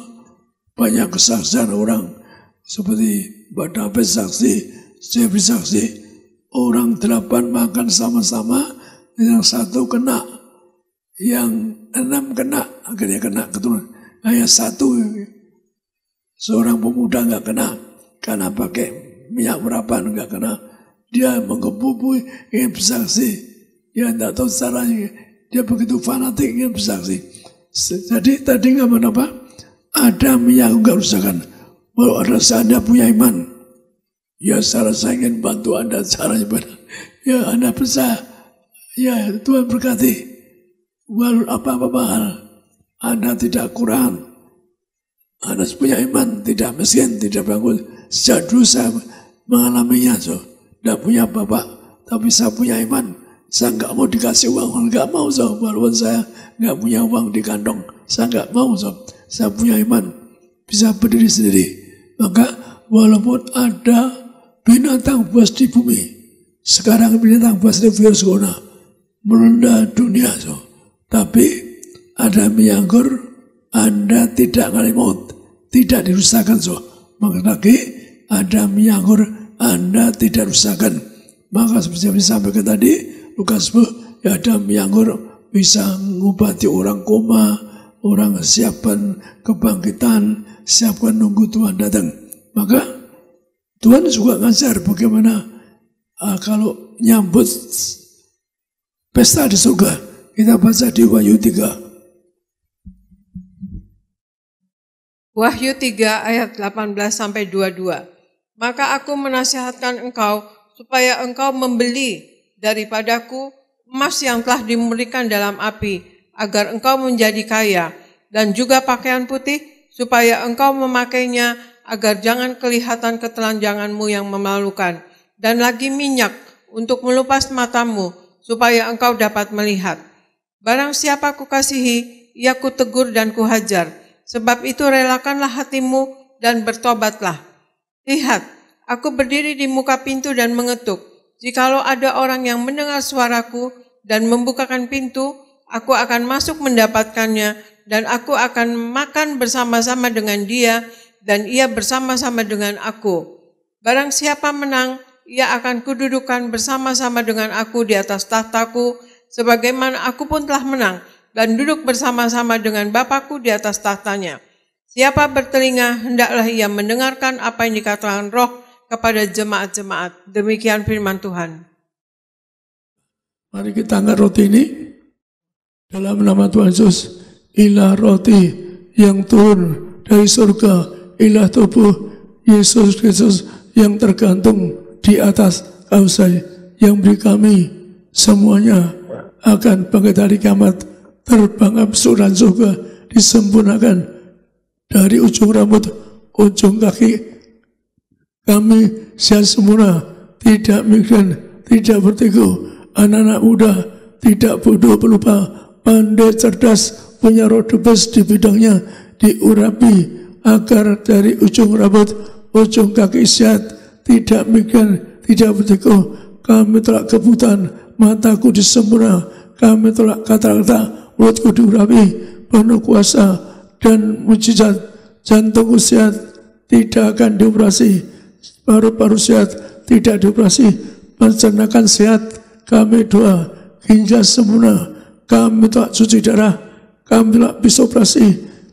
banyak kesaksian orang seperti Mbak David saksi, saya bersaksi. Orang 8 makan sama-sama, yang 1 kena, yang 6 kena, akhirnya kena keturunan. Hanya 1 seorang pemuda nggak kena, karena pakai minyak merapan nggak kena. Dia menggebu-gebu ingin bersaksi, dia tidak tahu caranya, dia begitu fanatik ingin bersaksi. Jadi tadi nggak apa, ada minyak nggak rusakan. Kalau ada Anda punya iman, ya saya ingin bantu Anda caranya benar. Ya Anda bisa, ya Tuhan berkati. Walau apa-apa hal, Anda tidak kurang. Anda punya iman, tidak miskin, tidak bangun. Sejak dulu saya mengalaminya, so. Tidak punya bapak, tapi saya punya iman. Saya nggak mau dikasih uang, nggak mau, so. Walaupun saya nggak punya uang di kantong, saya nggak mau, so. Saya punya iman, bisa berdiri sendiri. Maka walaupun ada binatang buas di bumi, sekarang binatang buas di virus corona melanda dunia, so. Tapi ada minyak anggur, Anda tidak ngalami maut, tidak dirusakkan, so. Maka lagi ada minyak anggur, Anda tidak rusakkan. Maka seperti yang disampaikan tadi, Lukas 10, ya ada minyak anggur bisa mengobati orang koma, orang siapkan kebangkitan, siapkan nunggu Tuhan datang. Maka Tuhan juga ngajar bagaimana kalau nyambut pesta di surga. Kita baca di Wahyu 3. Wahyu 3 ayat 18-22. Maka aku menasihatkan engkau supaya engkau membeli daripadaku emas yang telah dimurnikan dalam api, agar engkau menjadi kaya, dan juga pakaian putih supaya engkau memakainya, agar jangan kelihatan ketelanjanganmu yang memalukan, dan lagi minyak untuk melupas matamu, supaya engkau dapat melihat. Barang siapa kukasihi, ia kutegur dan kuhajar, sebab itu relakanlah hatimu dan bertobatlah. Lihat, aku berdiri di muka pintu dan mengetuk. Jikalau ada orang yang mendengar suaraku dan membukakan pintu, aku akan masuk mendapatkannya, dan aku akan makan bersama-sama dengan dia, dan ia bersama-sama dengan aku. Barang siapa menang, ia akan kududukan bersama-sama dengan aku di atas tahtaku, sebagaimana aku pun telah menang, dan duduk bersama-sama dengan Bapakku di atas tahtanya. Siapa bertelinga, hendaklah ia mendengarkan apa yang dikatakan Roh kepada jemaat-jemaat. Demikian firman Tuhan. Mari kita angkat roti ini dalam nama Tuhan Yesus. Inilah roti yang turun dari surga, inilah tubuh Yesus Kristus yang tergantung di atas kayu salib, yang beri kami semuanya akan bangkit hari kiamat, terbang masuk dan surga, disempurnakan dari ujung rambut, ujung kaki kami sehat sempurna, tidak migran, tidak vertigo, anak-anak muda tidak bodoh pelupa, pandai cerdas, punya roh debes di bidangnya, diurapi agar dari ujung rambut, ujung kaki sehat, tidak migran, tidak vertigo. Kami telah kebutaan, mataku disempurna, kami telah kata-kata, mulutku diurapi, penuh kuasa dan mujizat, jantungku sehat, tidak akan dioperasi, paru-paru sehat, tidak dioperasi, pencernaan sehat, kami doa, ginjal sempurna, kami telah cuci darah, kami telah bisa operasi,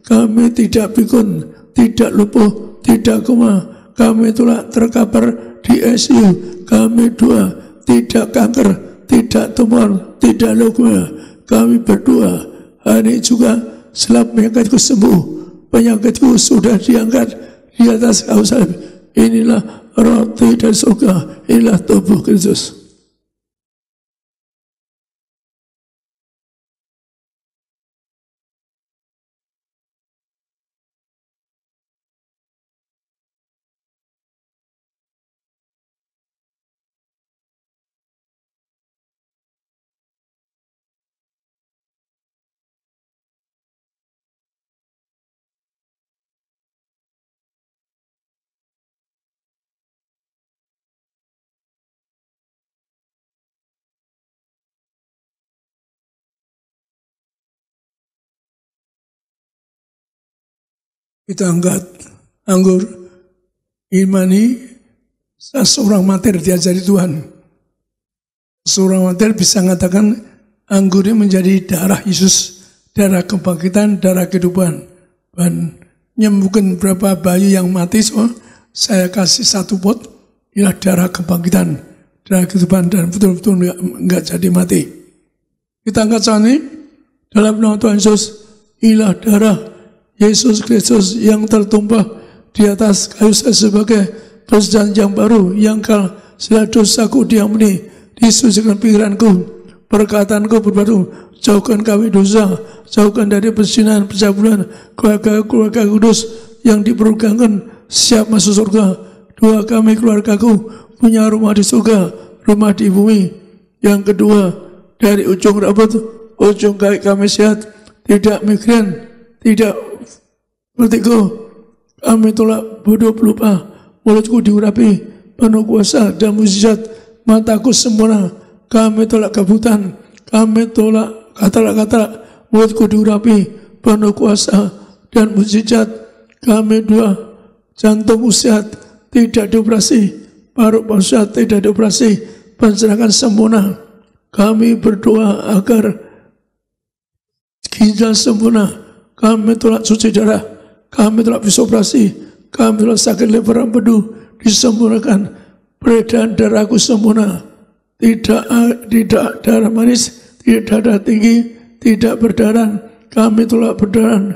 kami tidak pikun, tidak lumpuh, tidak koma, kami telah terkapar di ICU, kami doa, tidak kanker, tidak tumor, tidak leukemia. Kami berdoa hari juga setelah penyakitku sembuh, penyakitku sudah diangkat di atas kayu salib. Inilah roti dari surga, inilah tubuh Kristus. Kita angkat anggur, imani seorang martir diajari Tuhan. Seorang martir bisa mengatakan anggur ini menjadi darah Yesus, darah kebangkitan, darah kehidupan. Dan menyembuhkan beberapa bayi yang mati, so, saya kasih 1 pot, inilah darah kebangkitan, darah kehidupan, dan betul-betul enggak jadi mati. Kita angkat saat ini, dalam nama Tuhan Yesus, inilah darah Yesus Kristus yang tertumpah di atas kayu salib sebagai perjanjian baru yang kal segala dosaku diampuni, disucikan pikiranku, perkataanku berbatu, jauhkan kami dosa, jauhkan dari perzinahan, pencabulan, keluarga kudus yang diperlukan siap masuk surga. Doa kami keluargaku punya rumah di surga, rumah di bumi. Yang kedua, dari ujung rambut, ujung kaki kami sehat, tidak migran, tidak vertigo. Kami tolak bodoh pelupa, mulutku diurapi penuh kuasa dan mukjizat, mataku sempurna. Kami tolak kebutaan, kami tolak katarak-katarak, mulutku diurapi penuh kuasa dan mukjizat. Kami dua, jantung sehat, tidak dioperasi, paru-paru sehat, tidak dioperasi, pencernaan sempurna. Kami berdoa agar ginjal sempurna. Kami tolak cuci darah, kami tolak operasi, kami tolak sakit lever empedu, disempurnakan. Peredaran darahku sempurna, tidak darah manis, tidak darah tinggi, tidak berdarah. Kami tolak berdarah.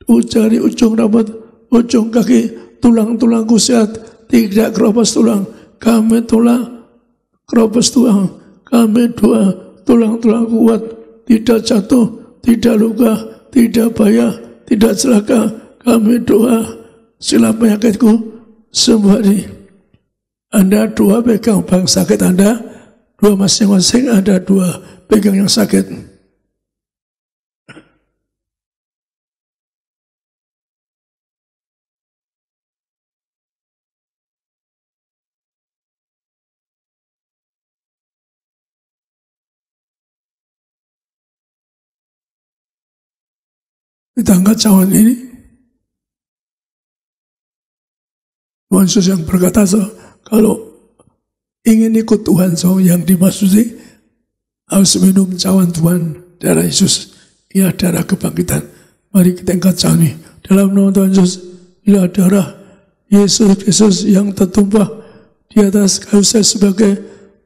Dari ujung rambut, ujung kaki, tulang-tulangku sehat, tidak keropos tulang. Kami tolak keropos tulang. Kami doa tulang-tulang kuat, tidak jatuh, tidak luka, tidak bahaya, tidak celaka. Kami doa sila penyakitku sembuh hari. Anda dua pegang bang sakit Anda, dua masing-masing ada dua pegang yang sakit. Kita angkat cawan ini. Tuhan Yesus yang berkata, kalau ingin ikut Tuhan, yang dimaksudi harus minum cawan Tuhan, darah Yesus. Ia darah kebangkitan. Mari kita angkat cawan ini. Dalam nama Tuhan Yesus, ia darah Yesus Kristus yang tertumpah di atas kayu salib sebagai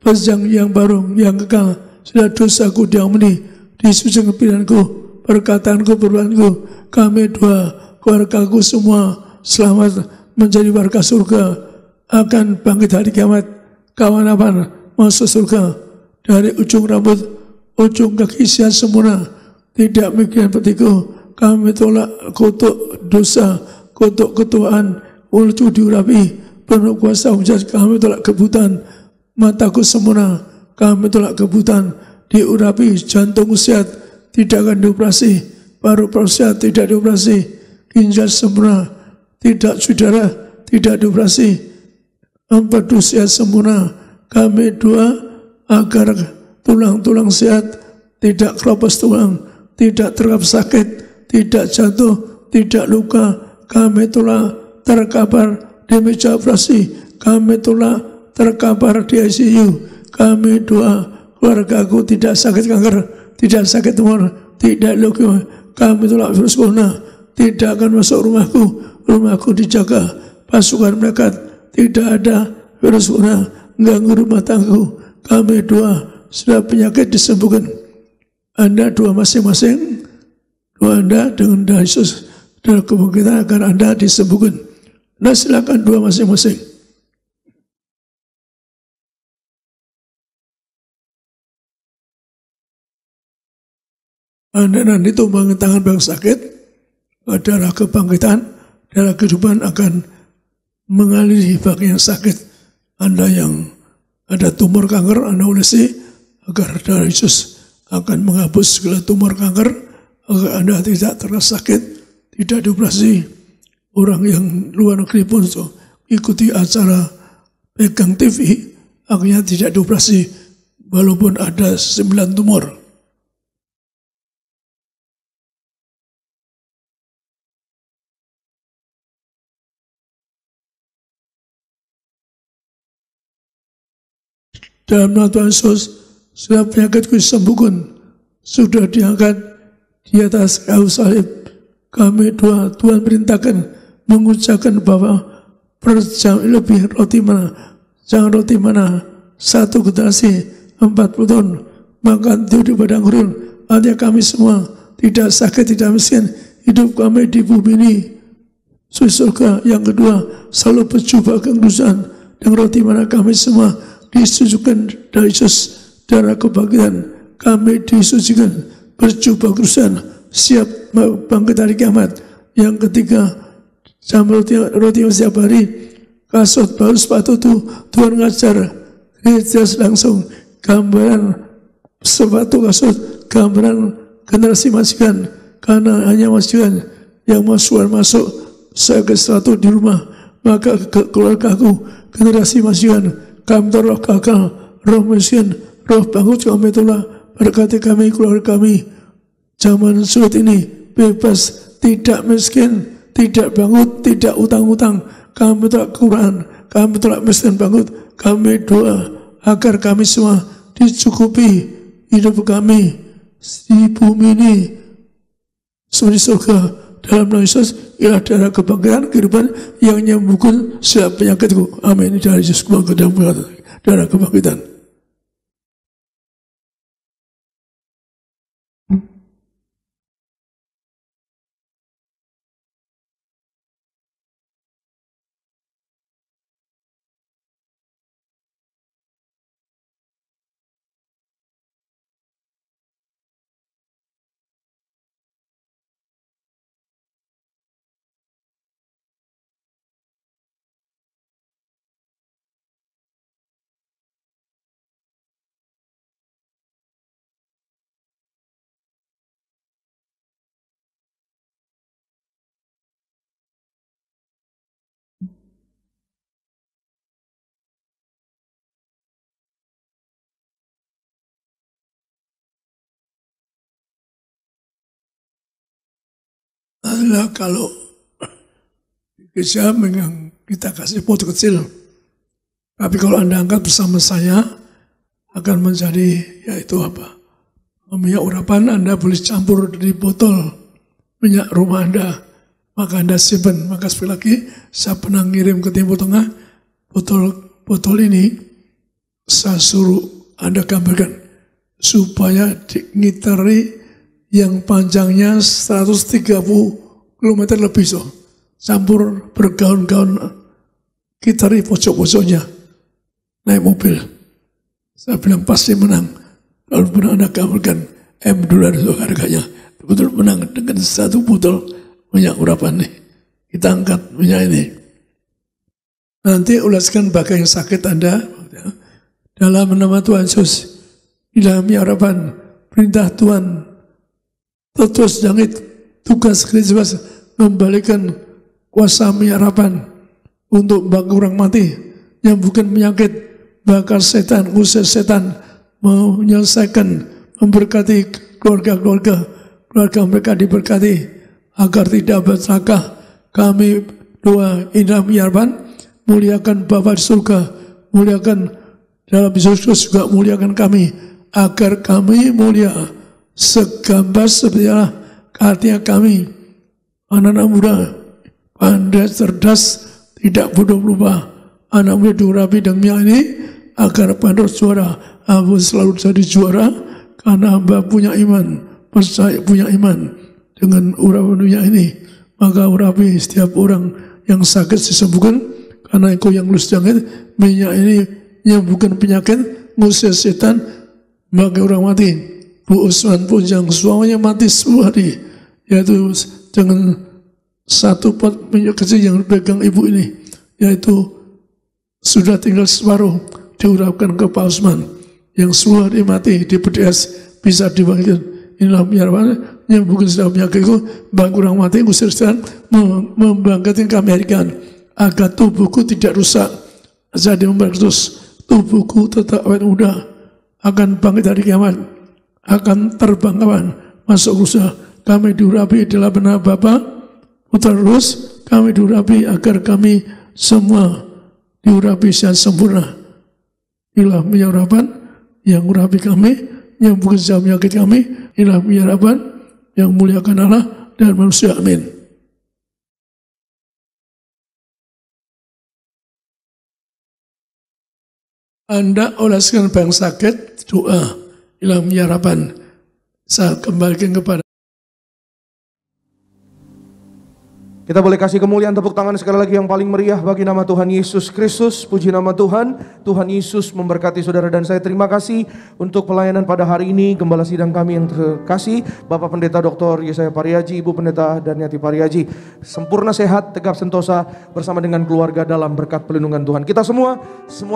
perjanjian yang baru, yang kekal. Segala dosaku diampuni, disucikan pilihanku, perkataanku, perbuatanku. Kami dua, keluargaku semua selamat menjadi warga surga, akan bangkit hari kiamat, kawan-kawan masuk surga. Dari ujung rambut, ujung kaki sehat sempurna, tidak mikirin vertigo. Kami tolak kutuk dosa, kutuk ketuaan, mulutku diurapi penuh kuasa hujat. Kami tolak kebutaan, mataku sempurna. Kami tolak kebutaan, diurapi, jantung sehat, tidak akan dioperasi, paru-paru sehat, tidak dioperasi, ginjal sempurna, tidak saudara, tidak dioperasi, empedu sehat sempurna. Kami doa agar tulang-tulang sehat, tidak keropos tulang, tidak terkapar sakit, tidak jatuh, tidak luka. Kami tolak terkapar di meja operasi, kami tolak terkapar di ICU. Kami doa keluargaku tidak sakit kanker, tidak sakit tumor, tidak leukemia. Kami tolak virus corona, tidak akan masuk rumahku. Rumahku dijaga pasukan melekat, tidak ada virus corona ganggu rumah tanggaku. Kami doa sudah penyakit disembuhkan. Anda dua masing-masing, dua Anda dengan darah Yesus, darah kebangkitan agar Anda disembuhkan. Nah, silakan dua masing-masing. Anda nanti tumbangin tangan yang sakit, darah kebangkitan, darah kehidupan akan mengaliri bagian sakit. Anda yang ada tumor kanker, Anda olesi agar darah Yesus akan menghapus segala tumor kanker, agar Anda tidak terasa sakit, tidak dioperasi. Orang yang luar negeri pun ikuti acara pegang TV, akhirnya tidak dioperasi, walaupun ada 9 tumor. Dalam nama Tuhan Yesus, sudah penyakitku disembuhkan, sudah diangkat di atas kayu salib. Kami doa, Tuhan perintahkan mengucapkan bahwa per jam lebih roti mana, jangan roti mana, satu generasi 40 tahun, makan tidur di padang gurun. Artinya kami semua tidak sakit, tidak miskin, hidup kami di bumi ini surga. Yang kedua, selalu berjubah kekudusan, dan roti mana kami semua disucikan dari Yesus, darah kebangkitan kami disucikan, berjubah kekudusan, siap bangkit hari kiamat. Yang ketiga, jam roti setiap hari, kasut baru sepatu itu Tuhan ngajar jelas langsung gambaran sepatu kasut, gambaran generasi majikan, karena hanya majikan yang masuk saya ke sepatu di rumah, maka keluarga aku generasi majikan. Kami roh kakak, roh miskin, roh bangun kami telah berkati kami, keluarga kami. Zaman sulit ini bebas, tidak miskin, tidak bangun, tidak utang-utang. Kami telah Quran, kami telah miskin bangun. Kami doa agar kami semua dicukupi hidup kami di bumi ini seperti surga. Dalam nama Yesus, ialah darah kebangkitan kehidupan yang menyembuhkan setiap penyakitku. Amin. Darah Yesus kebangkitan, darah kebangkitan. Adalah kalau gereja memang kita kasih foto kecil, tapi kalau Anda angkat bersama saya akan menjadi yaitu apa? Minyak urapan. Anda boleh campur di botol minyak rumah Anda, maka Anda simpan. Maka sekali lagi saya pernah ngirim ke Timur Tengah botol ini, saya suruh Anda gambarkan supaya ngiteri yang panjangnya 130 km lebih, campur bergaun-gaun, kita di pojok-pojoknya, naik mobil. Saya bilang pasti menang. Kalau pernah Anda gambarkan $M harganya, betul menang dengan satu botol minyak urapan nih. Kita angkat minyak ini. Nanti ulaskan bagian sakit Anda dalam nama Tuhan Yesus. Di dalam minyak urapan, perintah Tuhan terus jangit tugas Kristus membalikan kuasa minyak urapan untuk bagi orang mati yang bukan penyakit, bakar setan, usir setan, menyelesaikan, memberkati keluarga mereka diberkati agar tidak bercelaka. Kami doa indah minyak urapan, muliakan Bapa di surga, muliakan dalam Yesus juga muliakan kami agar kami mulia segambar seperti Allah. Artinya kami anak-anak muda pandai, cerdas, tidak bodoh lupa, anak muda diurapi dengan minyak ini agar pada juara hamba selalu jadi juara karena hamba punya iman, percaya punya iman dengan urapan dunia ini. Maka urapi setiap orang yang sakit disembuhkan karena engkau yang lulus jangkit. Minyak ini menyembuhkan penyakit, ngusir setan bagi orang mati. Bu Usman pun yang suaminya mati 10 hari, yaitu dengan 1 pot minyak kecil yang dipegang ibu ini, yaitu sudah tinggal separuh, diurapkan ke Pak Usman yang 10 hari mati di PDS bisa dibangkitkan. Inilah yang bukan sedang penyakitku bagi orang mati, ngusir setan, membangkitkan kemerdekaan agar tubuhku tidak rusak. Jadi memperkus tubuhku tetap awet muda, akan bangkit dari kiamat, akan terbang kawan, masuk rusa. Kami diurapi adalah benar Bapa, Putra, Terus kami diurapi agar kami semua diurapi secara sempurna. Inilah penyerapan yang urapi kami, yang bukan sedang menyakiti kami. Inilah penyerapan yang muliakan Allah dan manusia. Amin. Anda oleskan bang sakit, doa, hilang penyerapan. Saya kembalikan kepada. Kita boleh kasih kemuliaan tepuk tangan sekali lagi yang paling meriah bagi nama Tuhan Yesus Kristus. Puji nama Tuhan. Tuhan Yesus memberkati saudara dan saya. Terima kasih untuk pelayanan pada hari ini. Gembala sidang kami yang terkasih, Bapak Pendeta Dr. Yesaya Pariaji, Ibu Pendeta Darniati Pariaji. Sempurna sehat, tegap sentosa bersama dengan keluarga dalam berkat pelindungan Tuhan. Kita semua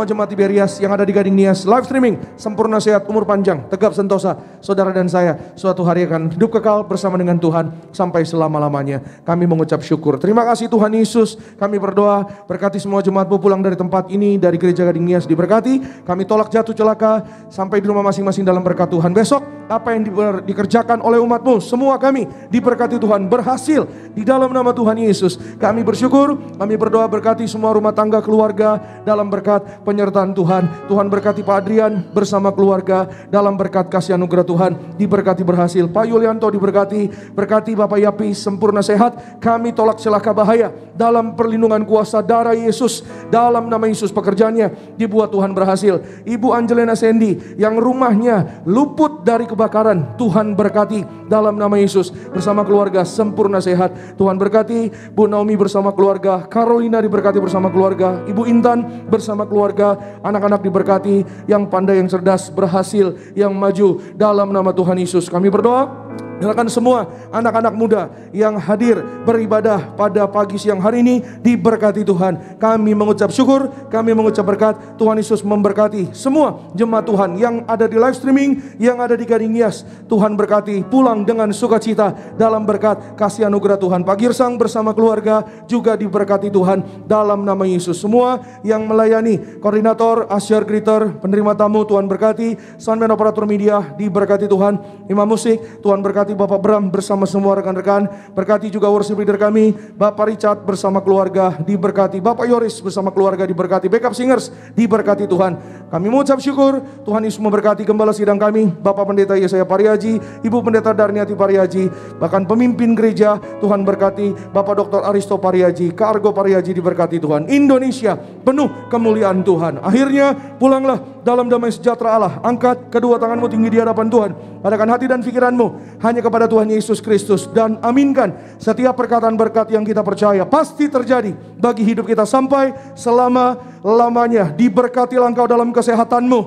jemaat Tiberias yang ada di Gading Nias live streaming, sempurna sehat, umur panjang, tegap sentosa. Saudara dan saya suatu hari akan hidup kekal bersama dengan Tuhan sampai selama-lamanya. Kami mengucap syukur. Terima kasih Tuhan Yesus. Kami berdoa berkati semua jemaatmu pulang dari tempat ini, dari gereja Gading Nias diberkati. Kami tolak jatuh celaka sampai di rumah masing-masing dalam berkat Tuhan. Besok apa yang dikerjakan oleh umatmu, semua kami diberkati Tuhan, berhasil di dalam nama Tuhan Yesus. Kami bersyukur, kami berdoa berkati semua rumah tangga keluarga dalam berkat penyertaan Tuhan. Tuhan berkati Pak Adrian bersama keluarga dalam berkat kasih anugerah Tuhan, diberkati berhasil. Pak Yulianto diberkati, berkati Bapak Yapi sempurna sehat. Kami tolak celaka bahaya dalam perlindungan kuasa darah Yesus. Dalam nama Yesus pekerjaannya dibuat Tuhan berhasil. Ibu Angelina Sandy yang rumahnya luput dari kebakaran, Tuhan berkati dalam nama Yesus bersama keluarga sempurna sehat. Tuhan berkati Bu Naomi bersama keluarga, Carolina diberkati bersama keluarga, Ibu Intan bersama keluarga, anak-anak diberkati, yang pandai, yang cerdas, berhasil, yang maju dalam nama Tuhan Yesus. Kami berdoa Silakan semua anak-anak muda yang hadir beribadah pada pagi siang hari ini diberkati Tuhan. Kami mengucap syukur, kami mengucap berkat. Tuhan Yesus memberkati semua jemaat Tuhan yang ada di live streaming, yang ada di Gading Nias. Tuhan berkati, pulang dengan sukacita dalam berkat kasih anugerah Tuhan. Pak Girsang bersama keluarga juga diberkati Tuhan dalam nama Yesus. Semua yang melayani, koordinator, asyar, greeter, penerima tamu, Tuhan berkati. Soundman, operator media diberkati Tuhan. Imam musik, Tuhan berkati Bapak Bram bersama semua rekan-rekan. Berkati juga worship leader kami, Bapak Richard bersama keluarga diberkati. Bapak Yoris bersama keluarga diberkati. Backup singers diberkati Tuhan. Kami mengucap syukur, Tuhan Yesus memberkati gembala sidang kami, Bapak Pendeta Yesaya Pariaji, Ibu Pendeta Darniati Pariaji, bahkan pemimpin gereja. Tuhan berkati Bapak Dr. Aristo Pariaji, Kargo Pariaji diberkati Tuhan. Indonesia penuh kemuliaan Tuhan. Akhirnya pulanglah dalam damai sejahtera Allah. Angkat kedua tanganmu tinggi di hadapan Tuhan. Adakan hati dan pikiranmu hanya kepada Tuhan Yesus Kristus, dan aminkan setiap perkataan berkat yang kita percaya pasti terjadi bagi hidup kita sampai selama-lamanya. Diberkatilah engkau dalam kesehatanmu,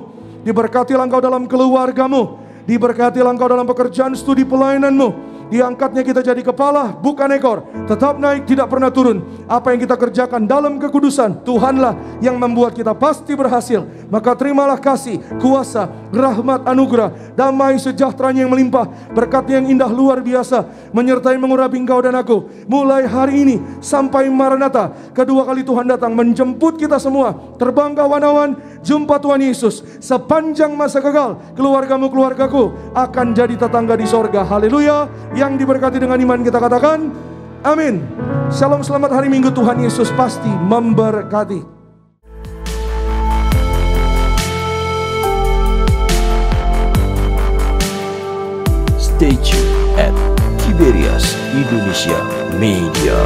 diberkatilah engkau dalam keluargamu, diberkatilah engkau dalam pekerjaan studi pelayananmu. Diangkatnya kita jadi kepala bukan ekor, tetap naik tidak pernah turun. Apa yang kita kerjakan dalam kekudusan, Tuhanlah yang membuat kita pasti berhasil. Maka terimalah kasih, kuasa, rahmat, anugerah, damai sejahteranya yang melimpah, berkatnya yang indah luar biasa menyertai mengurapi engkau dan aku mulai hari ini sampai Maranatha. Kedua kali Tuhan datang menjemput kita semua. Terbang kawan-kawan, jumpa Tuhan Yesus. Sepanjang masa kekal, keluargamu, keluargaku akan jadi tetangga di sorga. Haleluya. Yang diberkati dengan iman kita katakan amin. Shalom, selamat hari Minggu. Tuhan Yesus pasti memberkati. Stay tuned at Tiberias Indonesia Media.